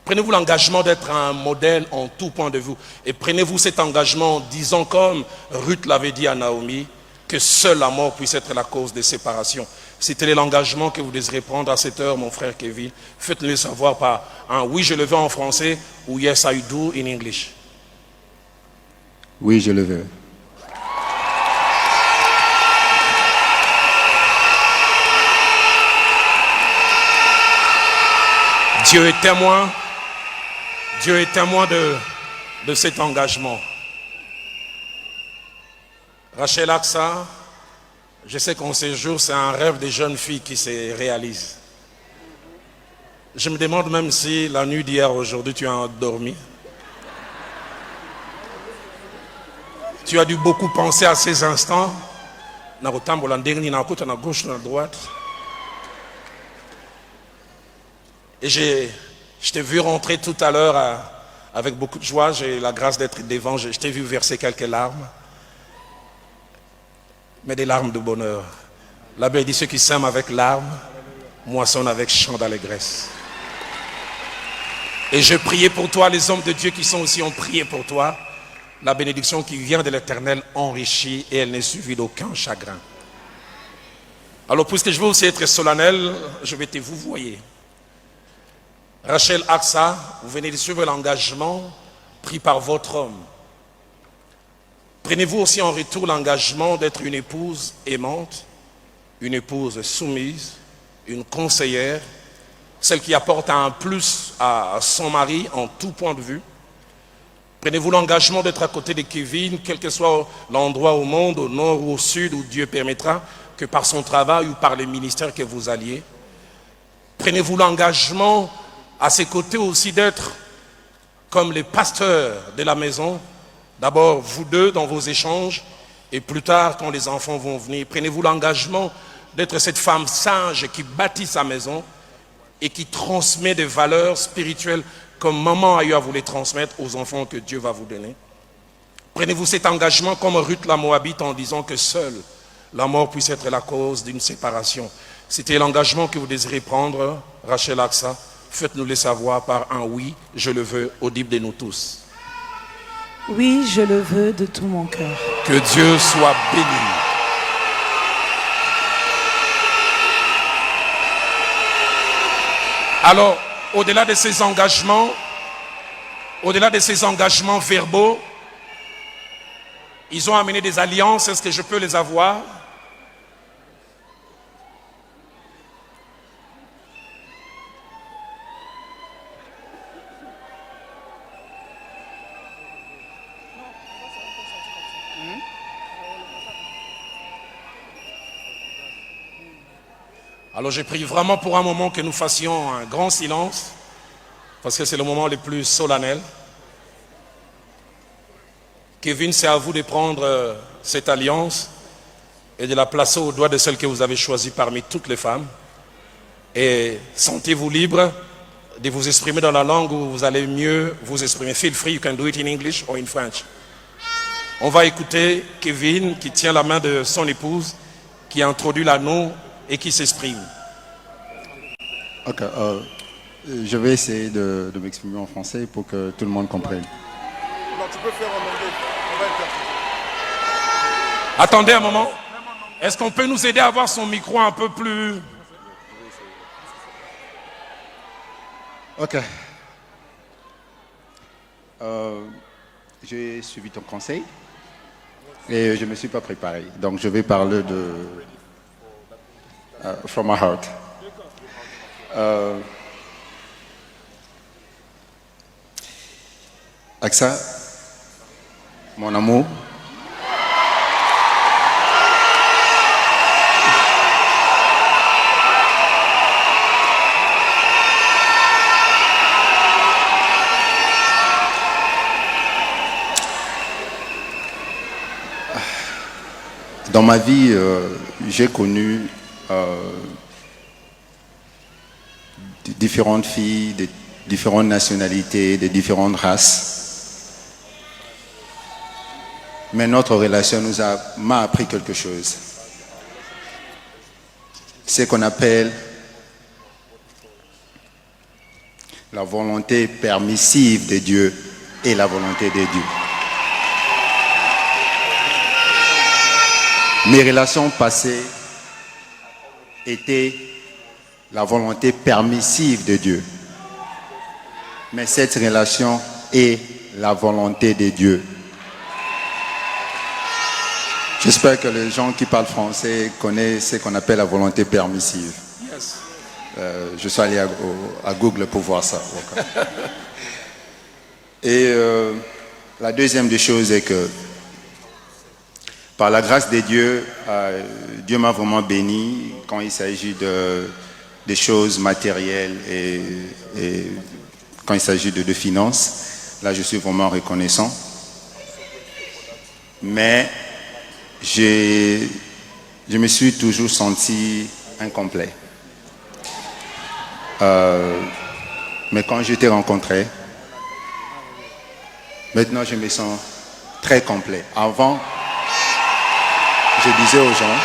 Prenez-vous l'engagement d'être un modèle en tout point de vue. Et prenez-vous cet engagement en disant, comme Ruth l'avait dit à Naomi, que seule la mort puisse être la cause des séparations. Si tel est l'engagement que vous désirez prendre à cette heure, mon frère Kevin, faites-le savoir par un oui, je le veux en français ou yes, I do in English. Oui, je le veux. Dieu est témoin. Dieu est témoin de cet engagement. Rachel AXA, je sais qu'en ces jours, c'est un rêve des jeunes filles qui se réalise. Je me demande même si la nuit d'hier, aujourd'hui, tu as dormi. Tu as dû beaucoup penser à ces instants. Na gauche, na droite. Et je t'ai vu rentrer tout à l'heure avec beaucoup de joie. J'ai la grâce d'être devant. Je t'ai vu verser quelques larmes. mais des larmes de bonheur. La Bible dit ceux qui sèment avec larmes, moissonnent avec chant d'allégresse. Et je priais pour toi, les hommes de Dieu qui sont aussi ont prié pour toi. La bénédiction qui vient de l'Éternel enrichit et elle n'est suivie d'aucun chagrin. Alors, puisque je veux aussi être solennel, je vais te vous voyer. Rachel Aksa, vous venez de suivre l'engagement pris par votre homme. Prenez-vous aussi en retour l'engagement d'être une épouse aimante, une épouse soumise, une conseillère, celle qui apporte un plus à son mari en tout point de vue. Prenez-vous l'engagement d'être à côté de Kevin, quel que soit l'endroit au monde, au nord ou au sud, où Dieu permettra que par son travail ou par les ministères que vous alliez. Prenez-vous l'engagement à ses côtés aussi d'être comme les pasteurs de la maison. D'abord, vous deux dans vos échanges, et plus tard, quand les enfants vont venir. Prenez-vous l'engagement d'être cette femme sage qui bâtit sa maison et qui transmet des valeurs spirituelles comme maman a eu à vous les transmettre aux enfants que Dieu va vous donner. Prenez-vous cet engagement comme Ruth la Moabite en disant que seule la mort puisse être la cause d'une séparation. C'était l'engagement que vous désirez prendre, Rachel Aksa. Faites-nous le savoir par un oui, je le veux, audible de nous tous. Oui, je le veux de tout mon cœur. Que Dieu soit béni. Alors, au-delà de ces engagements verbaux, ils ont amené des alliances. Est-ce que je peux les avoir? Alors j'ai pris vraiment pour un moment que nous fassions un grand silence, parce que c'est le moment le plus solennel. Kevin, c'est à vous de prendre cette alliance et de la placer au doigt de celle que vous avez choisie parmi toutes les femmes. Et sentez-vous libre de vous exprimer dans la langue où vous allez mieux vous exprimer. Feel free, you can do it in English or in French. On va écouter Kevin qui tient la main de son épouse, qui introduit l'anneau et qui s'exprime. Ok, je vais essayer de m'exprimer en français pour que tout le monde comprenne. Non, tu peux faire en anglais. On va interpréter. Attendez un moment. Est-ce qu'on peut nous aider à avoir son micro un peu plus... Ok. J'ai suivi ton conseil et je ne me suis pas préparé. Donc je vais parler de... from my heart. Aksa, mon amour, dans ma vie, j'ai connu différentes filles, de différentes nationalités, de différentes races. Mais notre relation m'a appris quelque chose. Ce qu'on appelle la volonté permissive de Dieu et la volonté de Dieu. Mes relations passées étaient la volonté permissive de Dieu. Mais cette relation est la volonté de Dieu. J'espère que les gens qui parlent français connaissent ce qu'on appelle la volonté permissive. Yes. Je suis allé à Google pour voir ça. Et la deuxième des choses est que par la grâce de Dieu, Dieu m'a vraiment béni quand il s'agit des choses matérielles et quand il s'agit de finances. Là, je suis vraiment reconnaissant. Mais je me suis toujours senti incomplet. Mais quand je t'ai rencontré, maintenant je me sens très complet. Avant, je disais aux gens,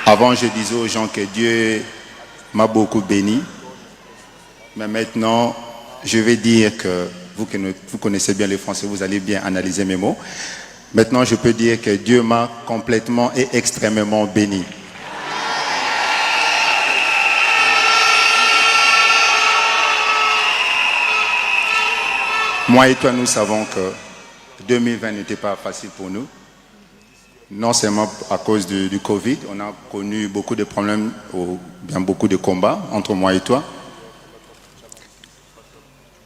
avant je disais aux gens que Dieu m'a beaucoup béni, mais maintenant je vais dire que vous connaissez bien les Français, vous allez bien analyser mes mots. Maintenant je peux dire que Dieu m'a complètement et extrêmement béni. Moi et toi, nous savons que 2020 n'était pas facile pour nous. Non seulement à cause du Covid, on a connu beaucoup de problèmes, bien beaucoup de combats entre moi et toi.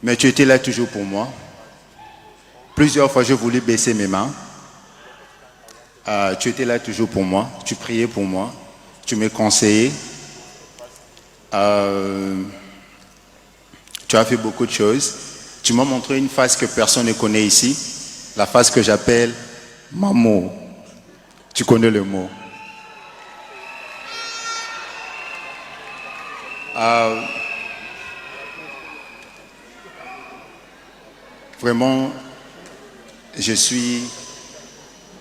Mais tu étais là toujours pour moi. Plusieurs fois, j'ai voulu baisser mes mains. Tu étais là toujours pour moi. Tu priais pour moi. Tu me conseillais. Tu as fait beaucoup de choses. Tu m'as montré une face que personne ne connaît ici. La face que j'appelle Mamo. Tu connais le mot. Vraiment, je suis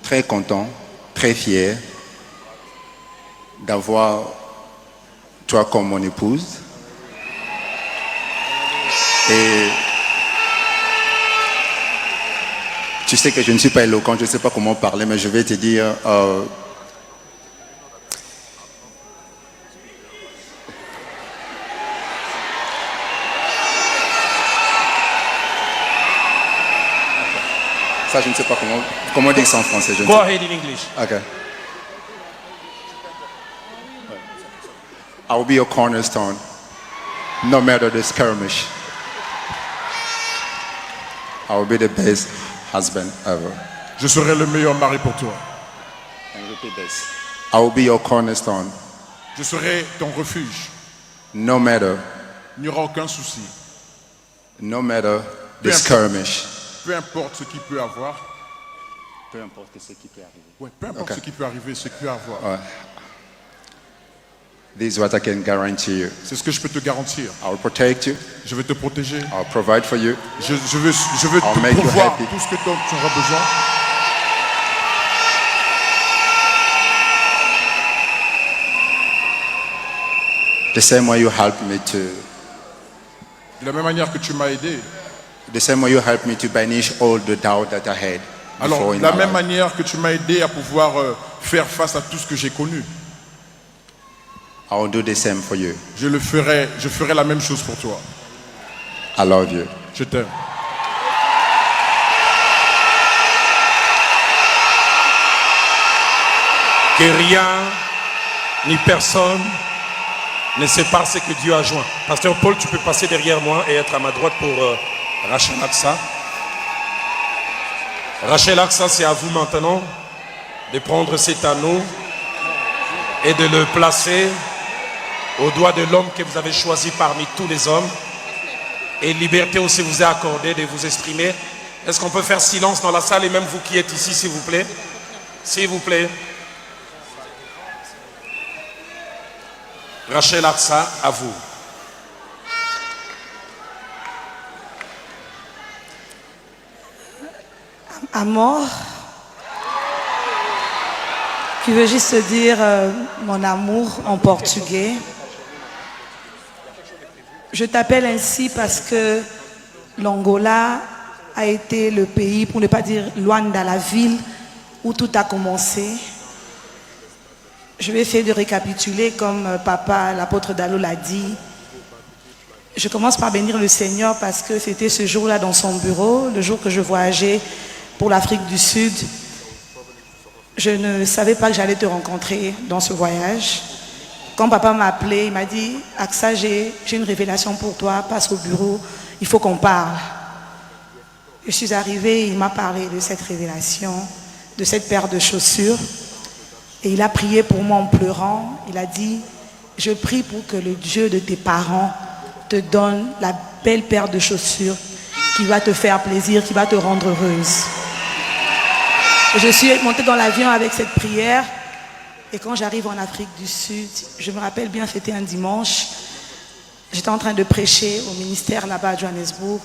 très content, très fier d'avoir toi comme mon épouse. Et tu sais que je ne suis pas éloquent, je ne sais pas comment parler, mais je vais te dire... ça, je ne sais pas comment dire ça en français. Go ahead in English. Okay. I will be your cornerstone, no matter the skirmish. I will be the best husband ever. Je serai le meilleur mari pour toi. And repeat this. I will be your cornerstone. Je serai ton refuge. No matter. Il n'y aura aucun souci. No matter the skirmish. Peu importe ce qui peut avoir. Peu importe ce qui peut arriver. Ouais, peu importe ce qui peut arriver, ce qui peut avoir. Ouais. This is what I can guarantee you. C'est ce que je peux te garantir. I will protect you. Je vais te protéger. I will provide for you. Je veux te pourvoir tout ce que tu auras besoin. The same way you helped me to. De la même manière que tu m'as aidé. The same way you helped me to banish all the doubt that I had. Alors, de la même manière que tu m'as aidé à pouvoir faire face à tout ce que j'ai connu. I will do the same for you. Je ferai la même chose pour toi. I love you. Je t'aime. Que rien ni personne ne sépare ce que Dieu a joint. Pasteur Paul, tu peux passer derrière moi et être à ma droite pour Rachel Aksa. Rachel Aksa, c'est à vous maintenant de prendre cet anneau et de le placer au doigt de l'homme que vous avez choisi parmi tous les hommes. Et liberté aussi vous est accordée de vous exprimer. Est-ce qu'on peut faire silence dans la salle et même vous qui êtes ici, s'il vous plaît? S'il vous plaît. Rachel Aksa, à vous. Amor, qui veut juste dire mon amour en portugais. Je t'appelle ainsi parce que l'Angola a été le pays, pour ne pas dire Luanda, la ville où tout a commencé. Je vais essayer de récapituler comme papa, l'apôtre Dalo l'a dit. Je commence par bénir le Seigneur parce que c'était ce jour-là dans son bureau, le jour que je voyageais pour l'Afrique du Sud. Je ne savais pas que j'allais te rencontrer dans ce voyage. Quand papa m'a appelé, il m'a dit « Aksa, j'ai une révélation pour toi, passe au bureau, il faut qu'on parle. » Je suis arrivée, il m'a parlé de cette révélation, de cette paire de chaussures. Et il a prié pour moi en pleurant. Il a dit « Je prie pour que le Dieu de tes parents te donne la belle paire de chaussures qui va te faire plaisir, qui va te rendre heureuse. » Et je suis montée dans l'avion avec cette prière. Et quand j'arrive en Afrique du Sud, je me rappelle bien, c'était un dimanche. J'étais en train de prêcher au ministère là-bas à Johannesburg.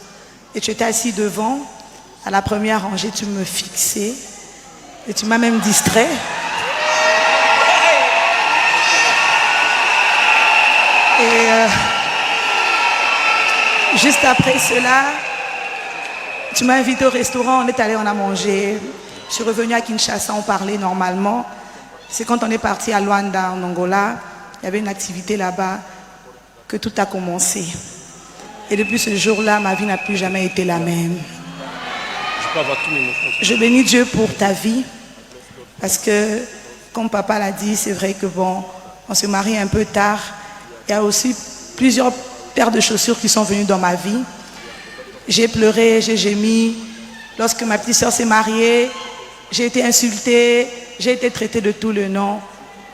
Et tu étais assis devant, à la première rangée, tu me fixais et tu m'as même distrait. Et juste après cela, tu m'as invité au restaurant, on est allé, on a mangé. Je suis revenue à Kinshasa, on parlait normalement. C'est quand on est parti à Luanda, en Angola, il y avait une activité là-bas, que tout a commencé. Et depuis ce jour-là, ma vie n'a plus jamais été la même. Je bénis Dieu pour ta vie, parce que, comme papa l'a dit, c'est vrai que bon, on se marie un peu tard. Il y a aussi plusieurs paires de chaussures qui sont venues dans ma vie. J'ai pleuré, j'ai gémi. Lorsque ma petite soeur s'est mariée, j'ai été insultée, j'ai été traitée de tous les noms.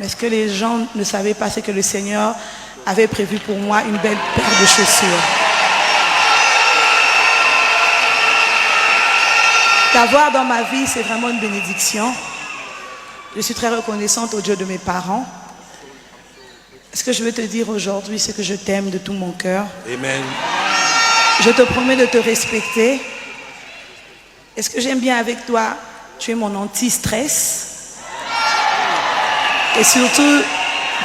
Mais ce que les gens ne savaient pas, c'est que le Seigneur avait prévu pour moi une belle paire de chaussures. T'avoir dans ma vie, c'est vraiment une bénédiction. Je suis très reconnaissante au Dieu de mes parents. Ce que je veux te dire aujourd'hui, c'est que je t'aime de tout mon cœur. Amen. Je te promets de te respecter. Et ce que j'aime bien avec toi, tu es mon anti-stress. Et surtout,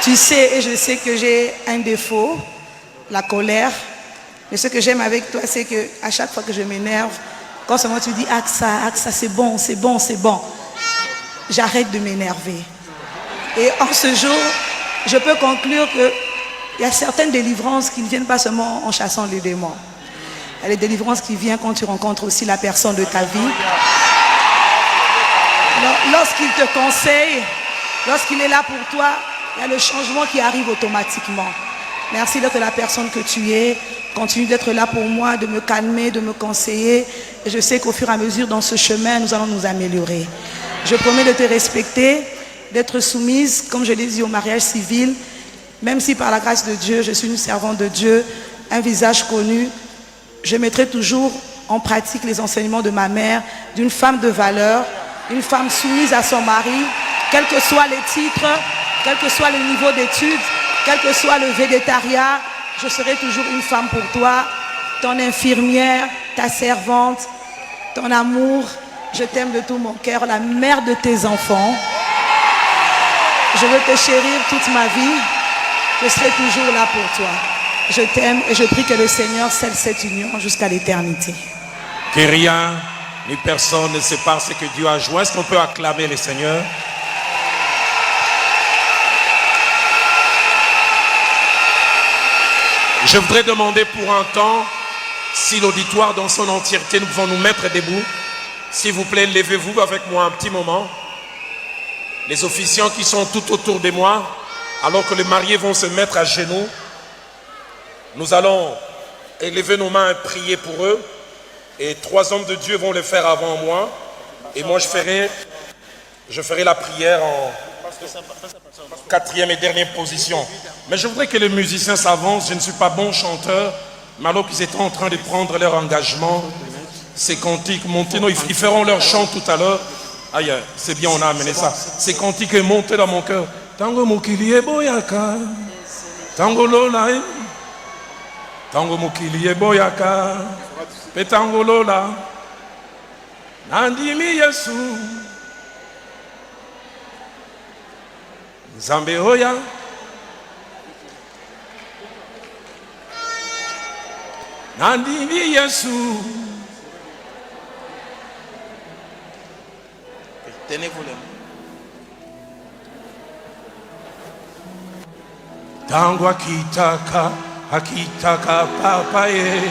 tu sais et je sais que j'ai un défaut, la colère. Mais ce que j'aime avec toi, c'est qu'à chaque fois que je m'énerve, quand seulement tu dis « Aksa, c'est bon, c'est bon, c'est bon », j'arrête de m'énerver. Et en ce jour, je peux conclure qu'il y a certaines délivrances qui ne viennent pas seulement en chassant les démons. Il y a les délivrances qui viennent quand tu rencontres aussi la personne de ta vie. Lorsqu'il te conseille, lorsqu'il est là pour toi, il y a le changement qui arrive automatiquement. Merci d'être la personne que tu es. Continue d'être là pour moi, de me calmer, de me conseiller. Et je sais qu'au fur et à mesure, dans ce chemin, nous allons nous améliorer. Je promets de te respecter, d'être soumise, comme je l'ai dit, au mariage civil. Même si par la grâce de Dieu, je suis une servante de Dieu, un visage connu, je mettrai toujours en pratique les enseignements de ma mère, d'une femme de valeur, une femme soumise à son mari, quels que soient les titres, quel que soit le niveau d'études, quel que soit le végétariat, je serai toujours une femme pour toi, ton infirmière, ta servante, ton amour. Je t'aime de tout mon cœur, la mère de tes enfants. Je veux te chérir toute ma vie. Je serai toujours là pour toi. Je t'aime et je prie que le Seigneur scelle cette union jusqu'à l'éternité. Que rien ni personne ne sépare ce que Dieu a joint. Est-ce qu'on peut acclamer le Seigneur? Je voudrais demander pour un temps, si l'auditoire dans son entièreté, nous pouvons nous mettre debout. S'il vous plaît, levez-vous avec moi un petit moment. Les officiants qui sont tout autour de moi, alors que les mariés vont se mettre à genoux, nous allons élever nos mains et prier pour eux. Et 3 hommes de Dieu vont le faire avant moi. Et moi, je ferai la prière en 4e et dernière position. Mais je voudrais que les musiciens s'avancent. Je ne suis pas bon chanteur, mais alors qu'ils étaient en train de prendre leur engagement, ces cantiques, montez, ils feront leur chant tout à l'heure. Aïe, c'est bien, on a amené ça. Ces cantiques montent dans mon cœur. Tango mokilie boyaka, tango lola, tango mokilie boyaka, petango lola, nandimi Yesu, Zambe oya, nandimi Yesu. Tenez-vous les mains. Tango akitaka, akitaka papaye,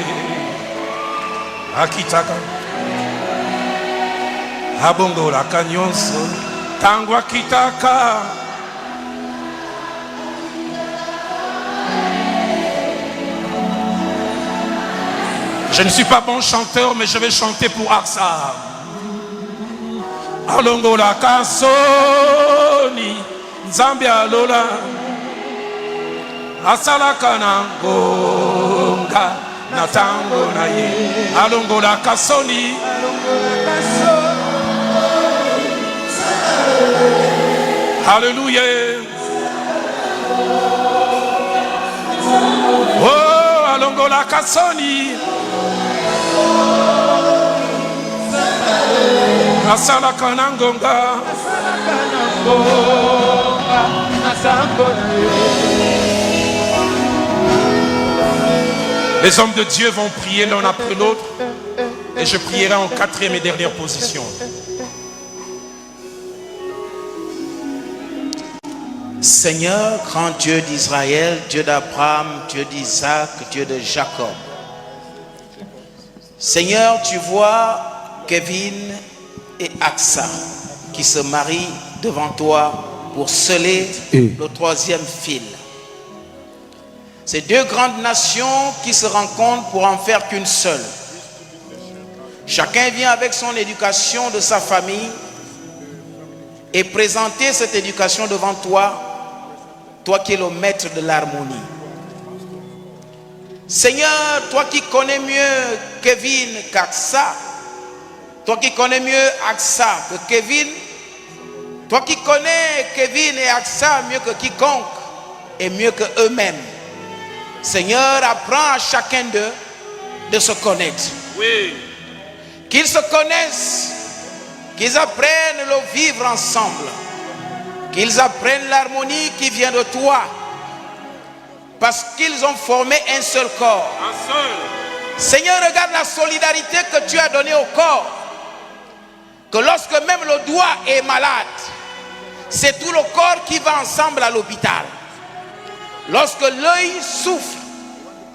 akitaka, abongo la kanyonso, tango akitaka. Je ne suis pas bon chanteur, mais je vais chanter pour Aksa. Alongo la kasoni, Zambia lola. Asalaka na ngonga na tango na ye. Alongo la kasoni. Alléluia. Oh, alongo la kasoni. Asala kanangonga. Les hommes de Dieu vont prier l'un après l'autre. Et je prierai en quatrième et dernière position. Seigneur, grand Dieu d'Israël, Dieu d'Abraham, Dieu d'Isaac, Dieu de Jacob. Seigneur, tu vois Kevin et Aksa qui se marient devant toi pour sceller le troisième fil. Ces deux grandes nations qui se rencontrent pour en faire qu'une seule. Chacun vient avec son éducation de sa famille et présenter cette éducation devant toi, toi qui es le maître de l'harmonie. Seigneur, toi qui connais mieux Kevin qu'Aksa, toi qui connais mieux Aksa que Kevin, toi qui connais Kevin et Aksa mieux que quiconque et mieux que eux-mêmes, Seigneur, apprends à chacun d'eux de se connaître. Oui. Qu'ils se connaissent, qu'ils apprennent le vivre ensemble, qu'ils apprennent l'harmonie qui vient de toi, parce qu'ils ont formé un seul corps. Un seul. Seigneur, regarde la solidarité que tu as donnée au corps, que lorsque même le doigt est malade, c'est tout le corps qui va ensemble à l'hôpital. Lorsque l'œil souffre,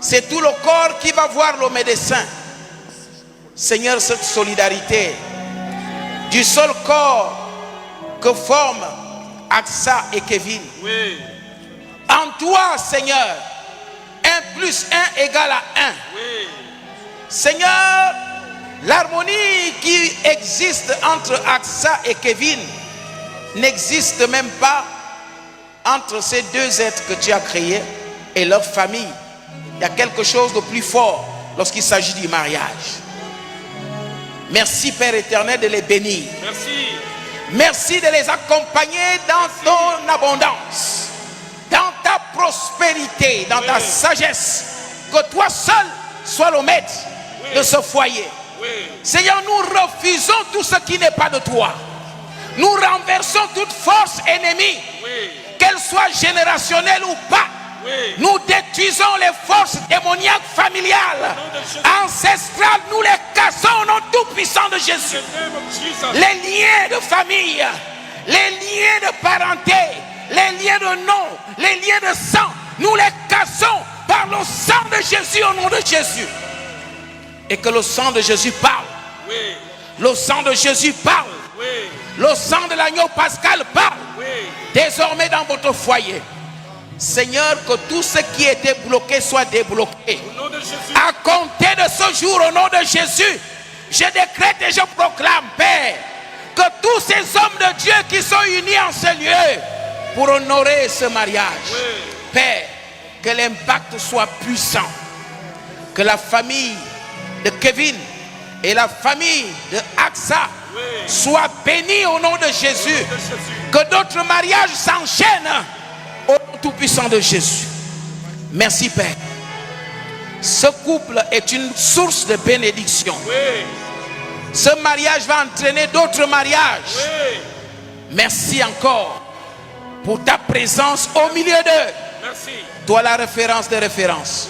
c'est tout le corps qui va voir le médecin. Seigneur, cette solidarité du seul corps que forment Aksa et Kevin. Oui. En toi, Seigneur, 1 plus 1 égale à 1. Oui. Seigneur, l'harmonie qui existe entre Aksa et Kevin n'existe même pas entre ces deux êtres que tu as créés et leur famille. Il y a quelque chose de plus fort lorsqu'il s'agit du mariage. Merci Père éternel de les bénir. Merci. Merci de les accompagner dans ton abondance, dans ta prospérité, dans ta sagesse. Que toi seul sois le maître de ce foyer. Seigneur, nous refusons tout ce qui n'est pas de toi. Nous renversons toute force ennemie, qu'elle soit générationnelle ou pas. Nous détruisons les forces démoniaques familiales, ancestrales. Nous les cassons au nom tout-puissant de Jésus. Les liens de famille, les liens de parenté, les liens de nom, les liens de sang, nous les cassons par le sang de Jésus, au nom de Jésus. Et que le sang de Jésus parle. Le sang de Jésus parle. Le sang de l'agneau pascal parle. Désormais dans votre foyer. Seigneur, que tout ce qui était bloqué soit débloqué. À compter de ce jour, au nom de Jésus, je décrète et je proclame, Père, que tous ces hommes de Dieu qui sont unis en ce lieu pour honorer ce mariage, Père, que l'impact soit puissant. Que la famille de Kevin et la famille de Aksa soient bénis au nom de Jésus. Que d'autres mariages s'enchaînent au nom tout-puissant de Jésus. Merci Père. Ce couple est une source de bénédiction. Ce mariage va entraîner d'autres mariages. Merci encore pour ta présence au milieu d'eux. Toi la référence des références.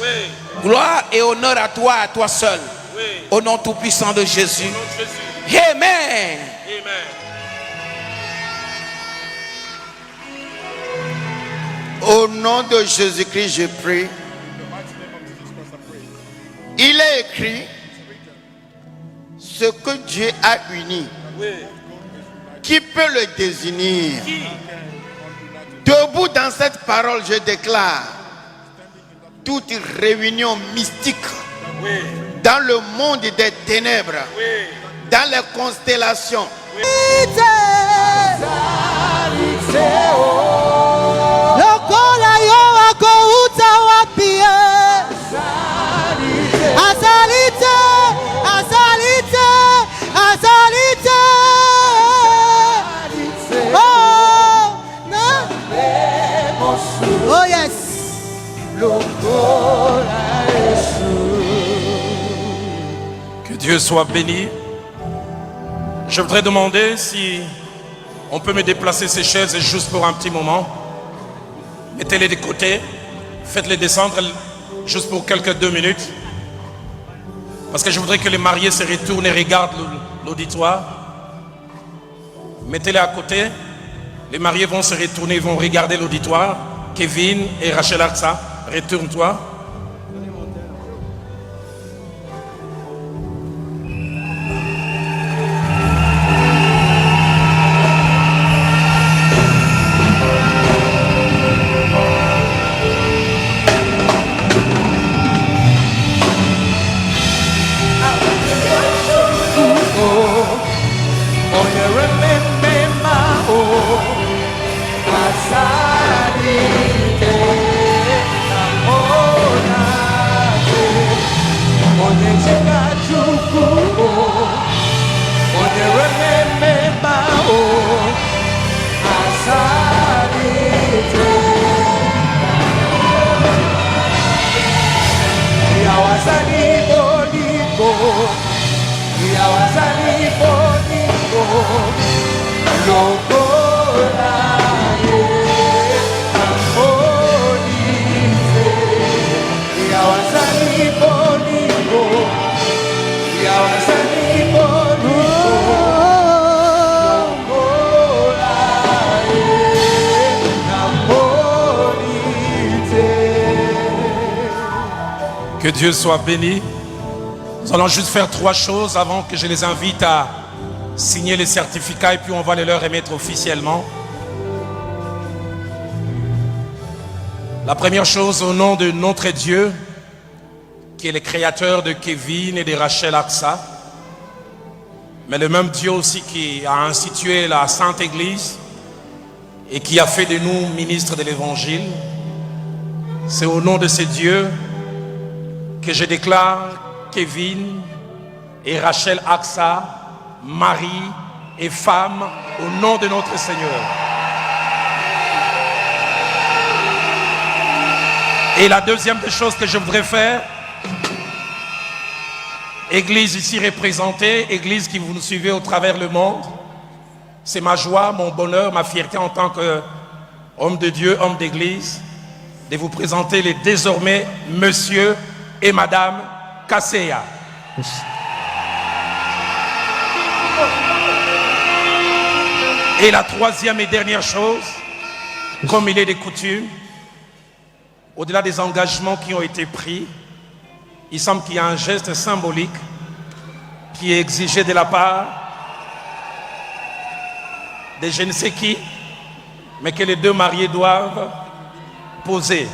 Gloire et honneur à toi seul. Au nom tout-puissant de Jésus. Amen. Au nom de Jésus-Christ, je prie. Il est écrit, ce que Dieu a uni, qui peut le désunir? Debout dans cette parole, je déclare, toute réunion mystique dans le monde des ténèbres, dans les constellations, Oh yes. Que Dieu soit béni. Je voudrais demander si on peut me déplacer ces chaises juste pour un petit moment. Mettez-les de côté, faites-les descendre juste pour quelques 2 minutes. Parce que je voudrais que les mariés se retournent et regardent l'auditoire. Mettez-les à côté. Les mariés vont se retourner, vont regarder l'auditoire. Kevin et Rachel Aksa, retourne-toi. Que Dieu soit béni. Nous allons juste faire 3 choses avant que je les invite à signer les certificats et puis on va les leur remettre officiellement. La première chose, au nom de notre Dieu, qui est le créateur de Kevin et de Rachel Aksa, mais le même Dieu aussi qui a institué la Sainte Église et qui a fait de nous ministres de l'Évangile, c'est au nom de ce Dieu que je déclare Kevin et Rachel Aksa, mari et femme, au nom de notre Seigneur. Et la deuxième des choses que je voudrais faire, Église ici représentée, Église qui vous nous suivez au travers le monde, c'est ma joie, mon bonheur, ma fierté en tant qu'homme de Dieu, homme d'Église, de vous présenter les désormais Monsieur et Madame Kaseya. Et la troisième et dernière chose, comme il est de coutume, au-delà des engagements qui ont été pris, il semble qu'il y a un geste symbolique qui est exigé de la part de je ne sais qui, mais que les 2 mariés doivent poser.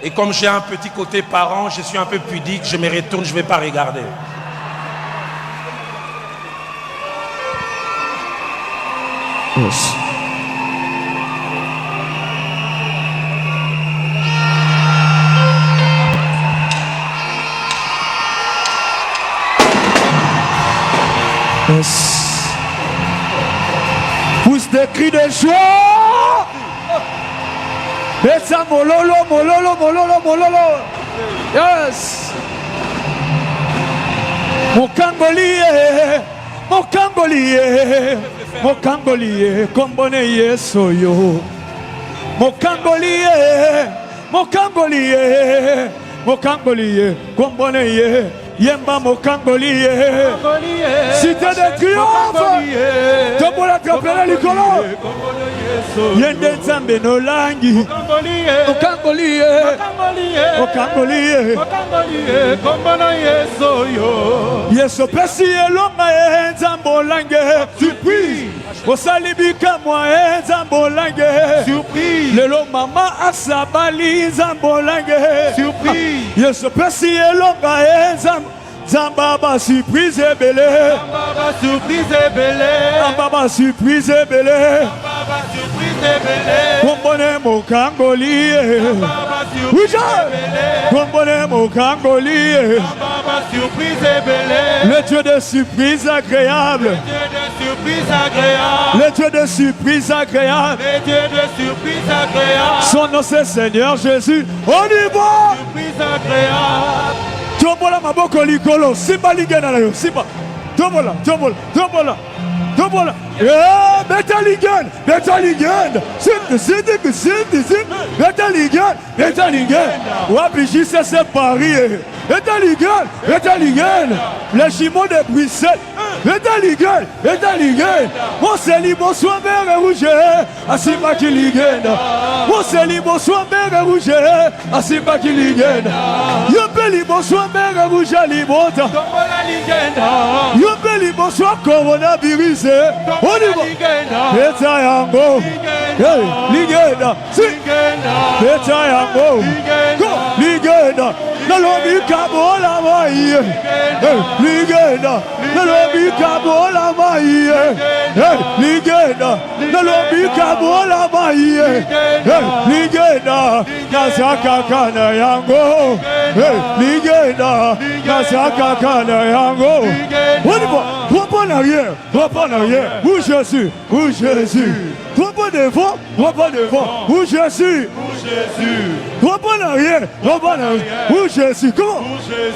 Et comme j'ai un petit côté parent, je suis un peu pudique, je me retourne, je ne vais pas regarder. Yes. Yes. Pousse des cris de joie. Et ça mololo, mololo, mololo, mololo. Yes. Mon Congolais, mon Congolais, mon Congolais, comme bonnet soyo. Mon Congolais, mon Congolais, mon Congolais, comme bonnet. Yemba mon Congolais, cité de triomphe, Tobola Kapela Likolo, Yende Nzambe no langi, mon Congolais, mon Congolais, Kombona Yesoyo, Yeso Pesi Elonga Nzambo lange, surprise, Osalibika moi Nzambo lange, surprise, Lelo Mama Asabali Nzambo lange, surprise, Yeso Pesi Elonga Nzambo. Zambaba surprise et belé. Zambaba surprise et belé. Zambaba surprise et belé. Zambaba surprise et belé. Kombone mo Congolais. Oui, Kombone mo Congolais. Zambaba surprise et belé. Le Dieu de surprise agréable. Le Dieu de surprise agréable. Le Dieu de surprise agréable. Le Dieu de surprise agréable. Son nom c'est Seigneur Jésus. On y va. Surprise agréable. Tombola maboko likolo, simba ligena na yo, simba. Tobola, Tobola, Tobola, Tobola. Yeah, Betaligan, Betaligan. Betaligan, Betaligan. Wapi c'est Paris. Betaligan, Betaligan. Les chimons de Bruxelles. Betaligan, Betaligan. Mon céli, bonsoir, mère rouge. Asima qui ligen. Mon céli, bonsoir, mère rouge. Asima qui ligen. Yopeli, bonsoir, mère rouge. Libota. Yopeli, bonsoir, coronavirus. On y va. Beta yango. Ligenda. Beta yango. Ligenda. Nalobi kabola mai. Ligenda. Nalobi kabola mai. Ligenda. Nalobi kabola mai. Ligenda. Nasaka kana yango. Ligenda. Nasaka kana yango. On y va. Trois en arrière. Trois en arrière. Où je suis. Où je suis. Trois pas devant. Trois pas devant. Où je suis. Trois pas en arrière. Trois pas en arrière. Où je suis. Comment?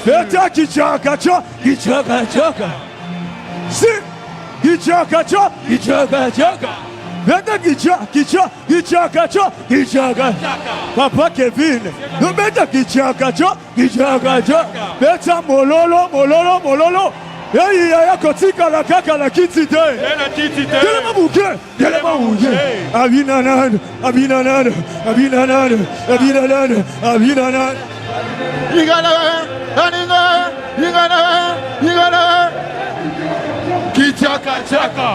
Beta kichaka cha. Kichaka chaka. Si. Kichaka cha. Kichaka chaka. Beta kichaka cha. Kichaka. Papa Kevin. No beta kichaka cha. Kichaka cha. Beta mololo. Hey, ya kotika la kaka la kitite. La kitite. Telema bouquet. Telema bouquet. Abinanan. Abinanan. Abinanan. Abinanan. Abinanan. Igana. Aninga. Igana. Igana. Kichaka chaka.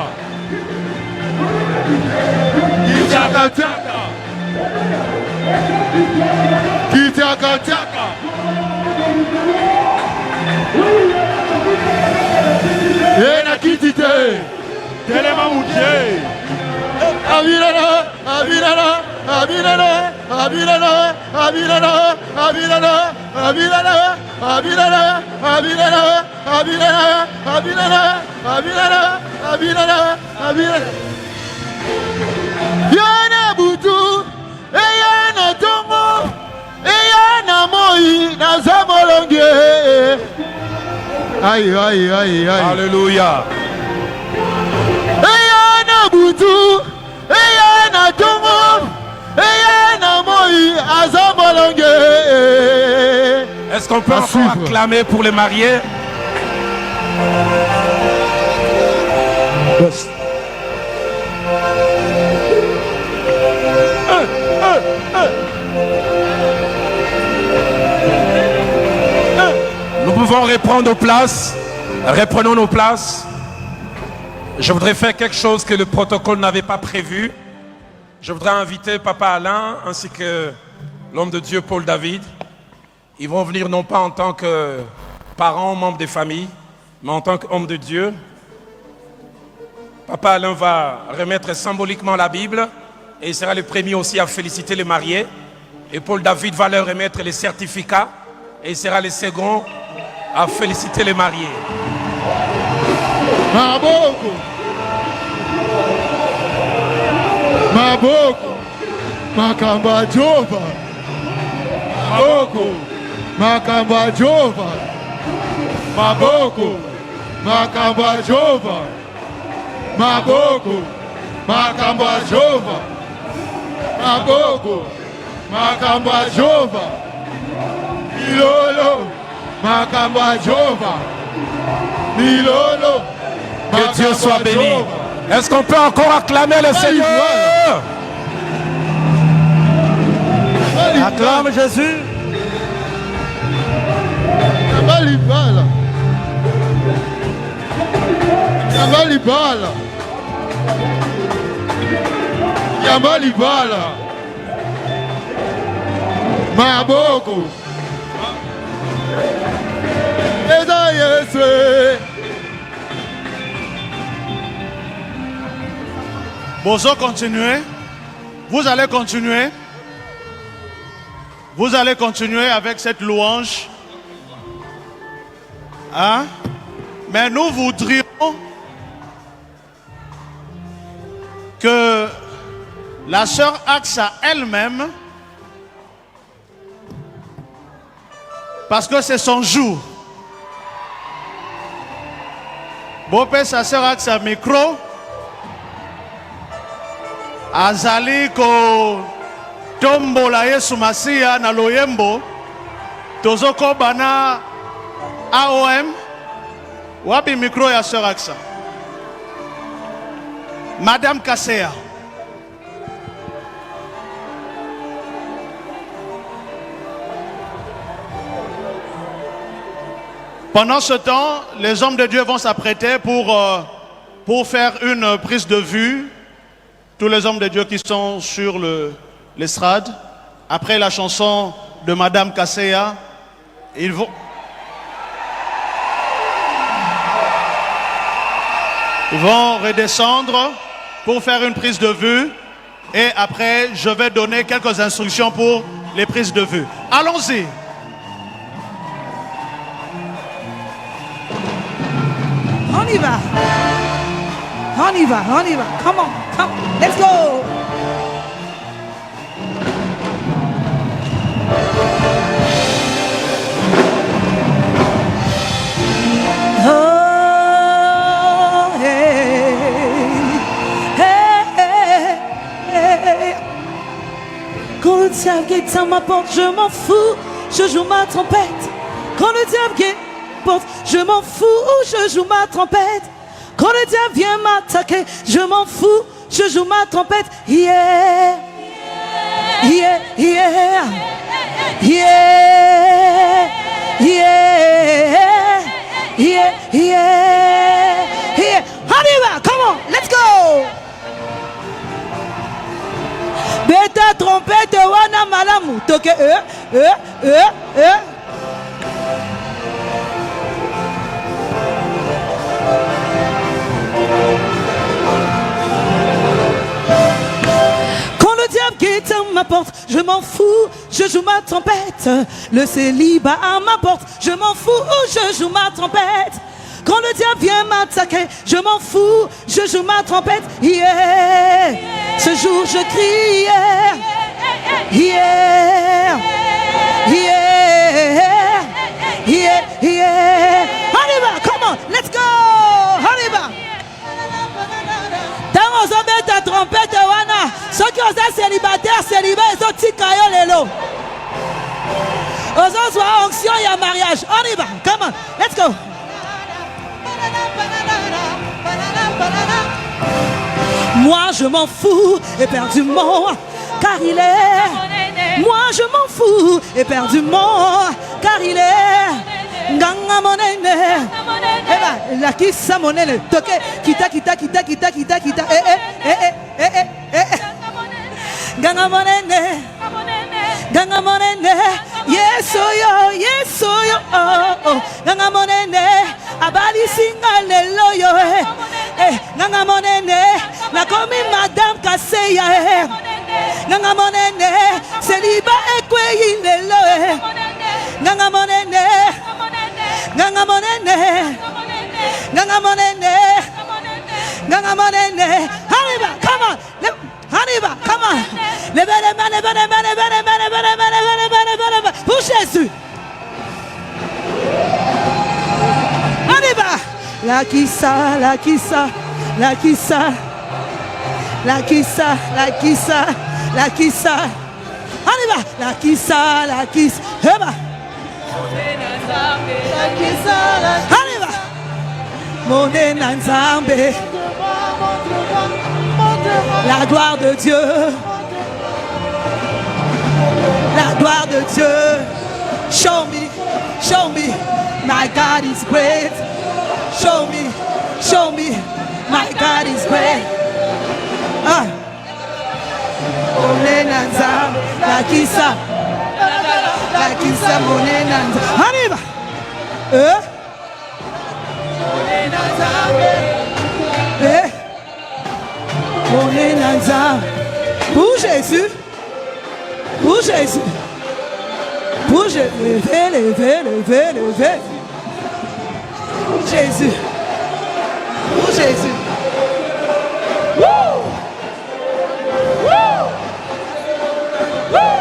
Kichaka chaka. Kichaka chaka. Ena kitite, telema mouche. Abirana, abirana, abirana, abirana, abirana, abirana, abirana, abirana, abirana, abirana, abirana, abirana, abirana, abirana. Yana butu, yana tongo, yana moi, na zamolonge. Aïe, aïe, aïe, aïe. Alléluia. Eyana butu, eyana tongo, eyana moi, azamolonge. Est-ce qu'on peut encore acclamer pour les mariés? Yes. Nous pouvons reprendre nos places. Reprenons nos places. Je voudrais faire quelque chose que le protocole n'avait pas prévu. Je voudrais inviter Papa Alain ainsi que l'homme de Dieu Paul David. Ils vont venir non pas en tant que parents, membres des familles, mais en tant qu'hommes de Dieu. Papa Alain va remettre symboliquement la Bible et il sera le premier aussi à féliciter les mariés. Et Paul David va leur remettre les certificats et il sera le second à féliciter les mariés. Maboko, Maboko, Makamba Jova, Maboko, Makamba Jova, Maboko, Makamba Jova, Maboko, Makamba Jova, Maboko, Makamba Jova, Milolo, Makamba Jova, Milolo. Que Dieu soit béni. Est-ce qu'on peut encore acclamer le Seigneur? Acclame Jésus. Yabalibala. Yabalibala. Yabalibala. Maboko. Eza Yesu. Bozo, continuez. Vous allez continuer. Vous allez continuer avec cette louange. Hein? Mais nous voudrions que la sœur Axa elle-même, parce que c'est son jour, Bopé sa sœur avec sa micro. Azali ko tombola Yesu Masia na loyembo. Tozoko bana AOM. Wabi micro ya sœur Aksa. Madame Kasea. Pendant ce temps, les hommes de Dieu vont s'apprêter pour faire une prise de vue. Tous les hommes de Dieu qui sont sur l'estrade. Après la chanson de Madame Kasea, ils vont redescendre pour faire une prise de vue. Et après, je vais donner quelques instructions pour les prises de vue. Allons-y. On y va. On y va, on y va. Come on, come on. Let's go. Oh, hey, hey, hey, hey. Quand le diable guette à ma porte, je m'en fous, je joue ma trompette. Quand le diable guette je m'en fous, je joue ma trompette. Quand le diable vient m'attaquer, je m'en fous, je joue ma trompette. Yeah, yeah, yeah, yeah, yeah, yeah, yeah, yeah. On y va, come on, let's go. Beta trompette, wana malamu, toke, Quand le diable guette à ma porte, je m'en fous, je joue ma trompette. Le célibat à ma porte, je m'en fous, je joue ma trompette. Quand le diable vient m'attaquer, je m'en fous, je joue ma trompette. Yeah, ce jour je crie. Yeah, yeah, yeah, yeah. On y va, come on, let's go. On y va. Tant on met ta trompette, wana. Ceux qui sont célibataires, ils ont tika yo lelo. Aux autres, soit onction, il y a mariage. On y va, come on, let's go. Moi je m'en fous, éperdument, car il est. Moi je m'en fous, éperdument, car il est. Ganga monene, la kissa monene, toke, kita, Ganga monene, yes yo, oh, Ganga monene, abali singa lelo yo, Ganga monene, la komi Madame Kasea, Ganga monene, celiba ekwe lelo, Ganga monene, Ganga monene, Ganga monene, Ganga monene, Haniba, come on, Haniba, come on, pour Jésus. Haniba, la kissa, la kissa, la kissa, la kissa, la kissa, la kissa, Haniba, la kissa, la kissa, Heba. Arriva, Moné Nanzambe, la gloire de Dieu, la gloire de Dieu. Show me, my God is great. Show me, my God is great. Moné Nanzambe, la kissa. La kissa Moné Nanzambe. Arriva. Moné Nanzambe. Pour Jésus. Pour Jésus. Pour Jésus. Levez. Jésus. Pour Jésus. Woo! Woo! Woo!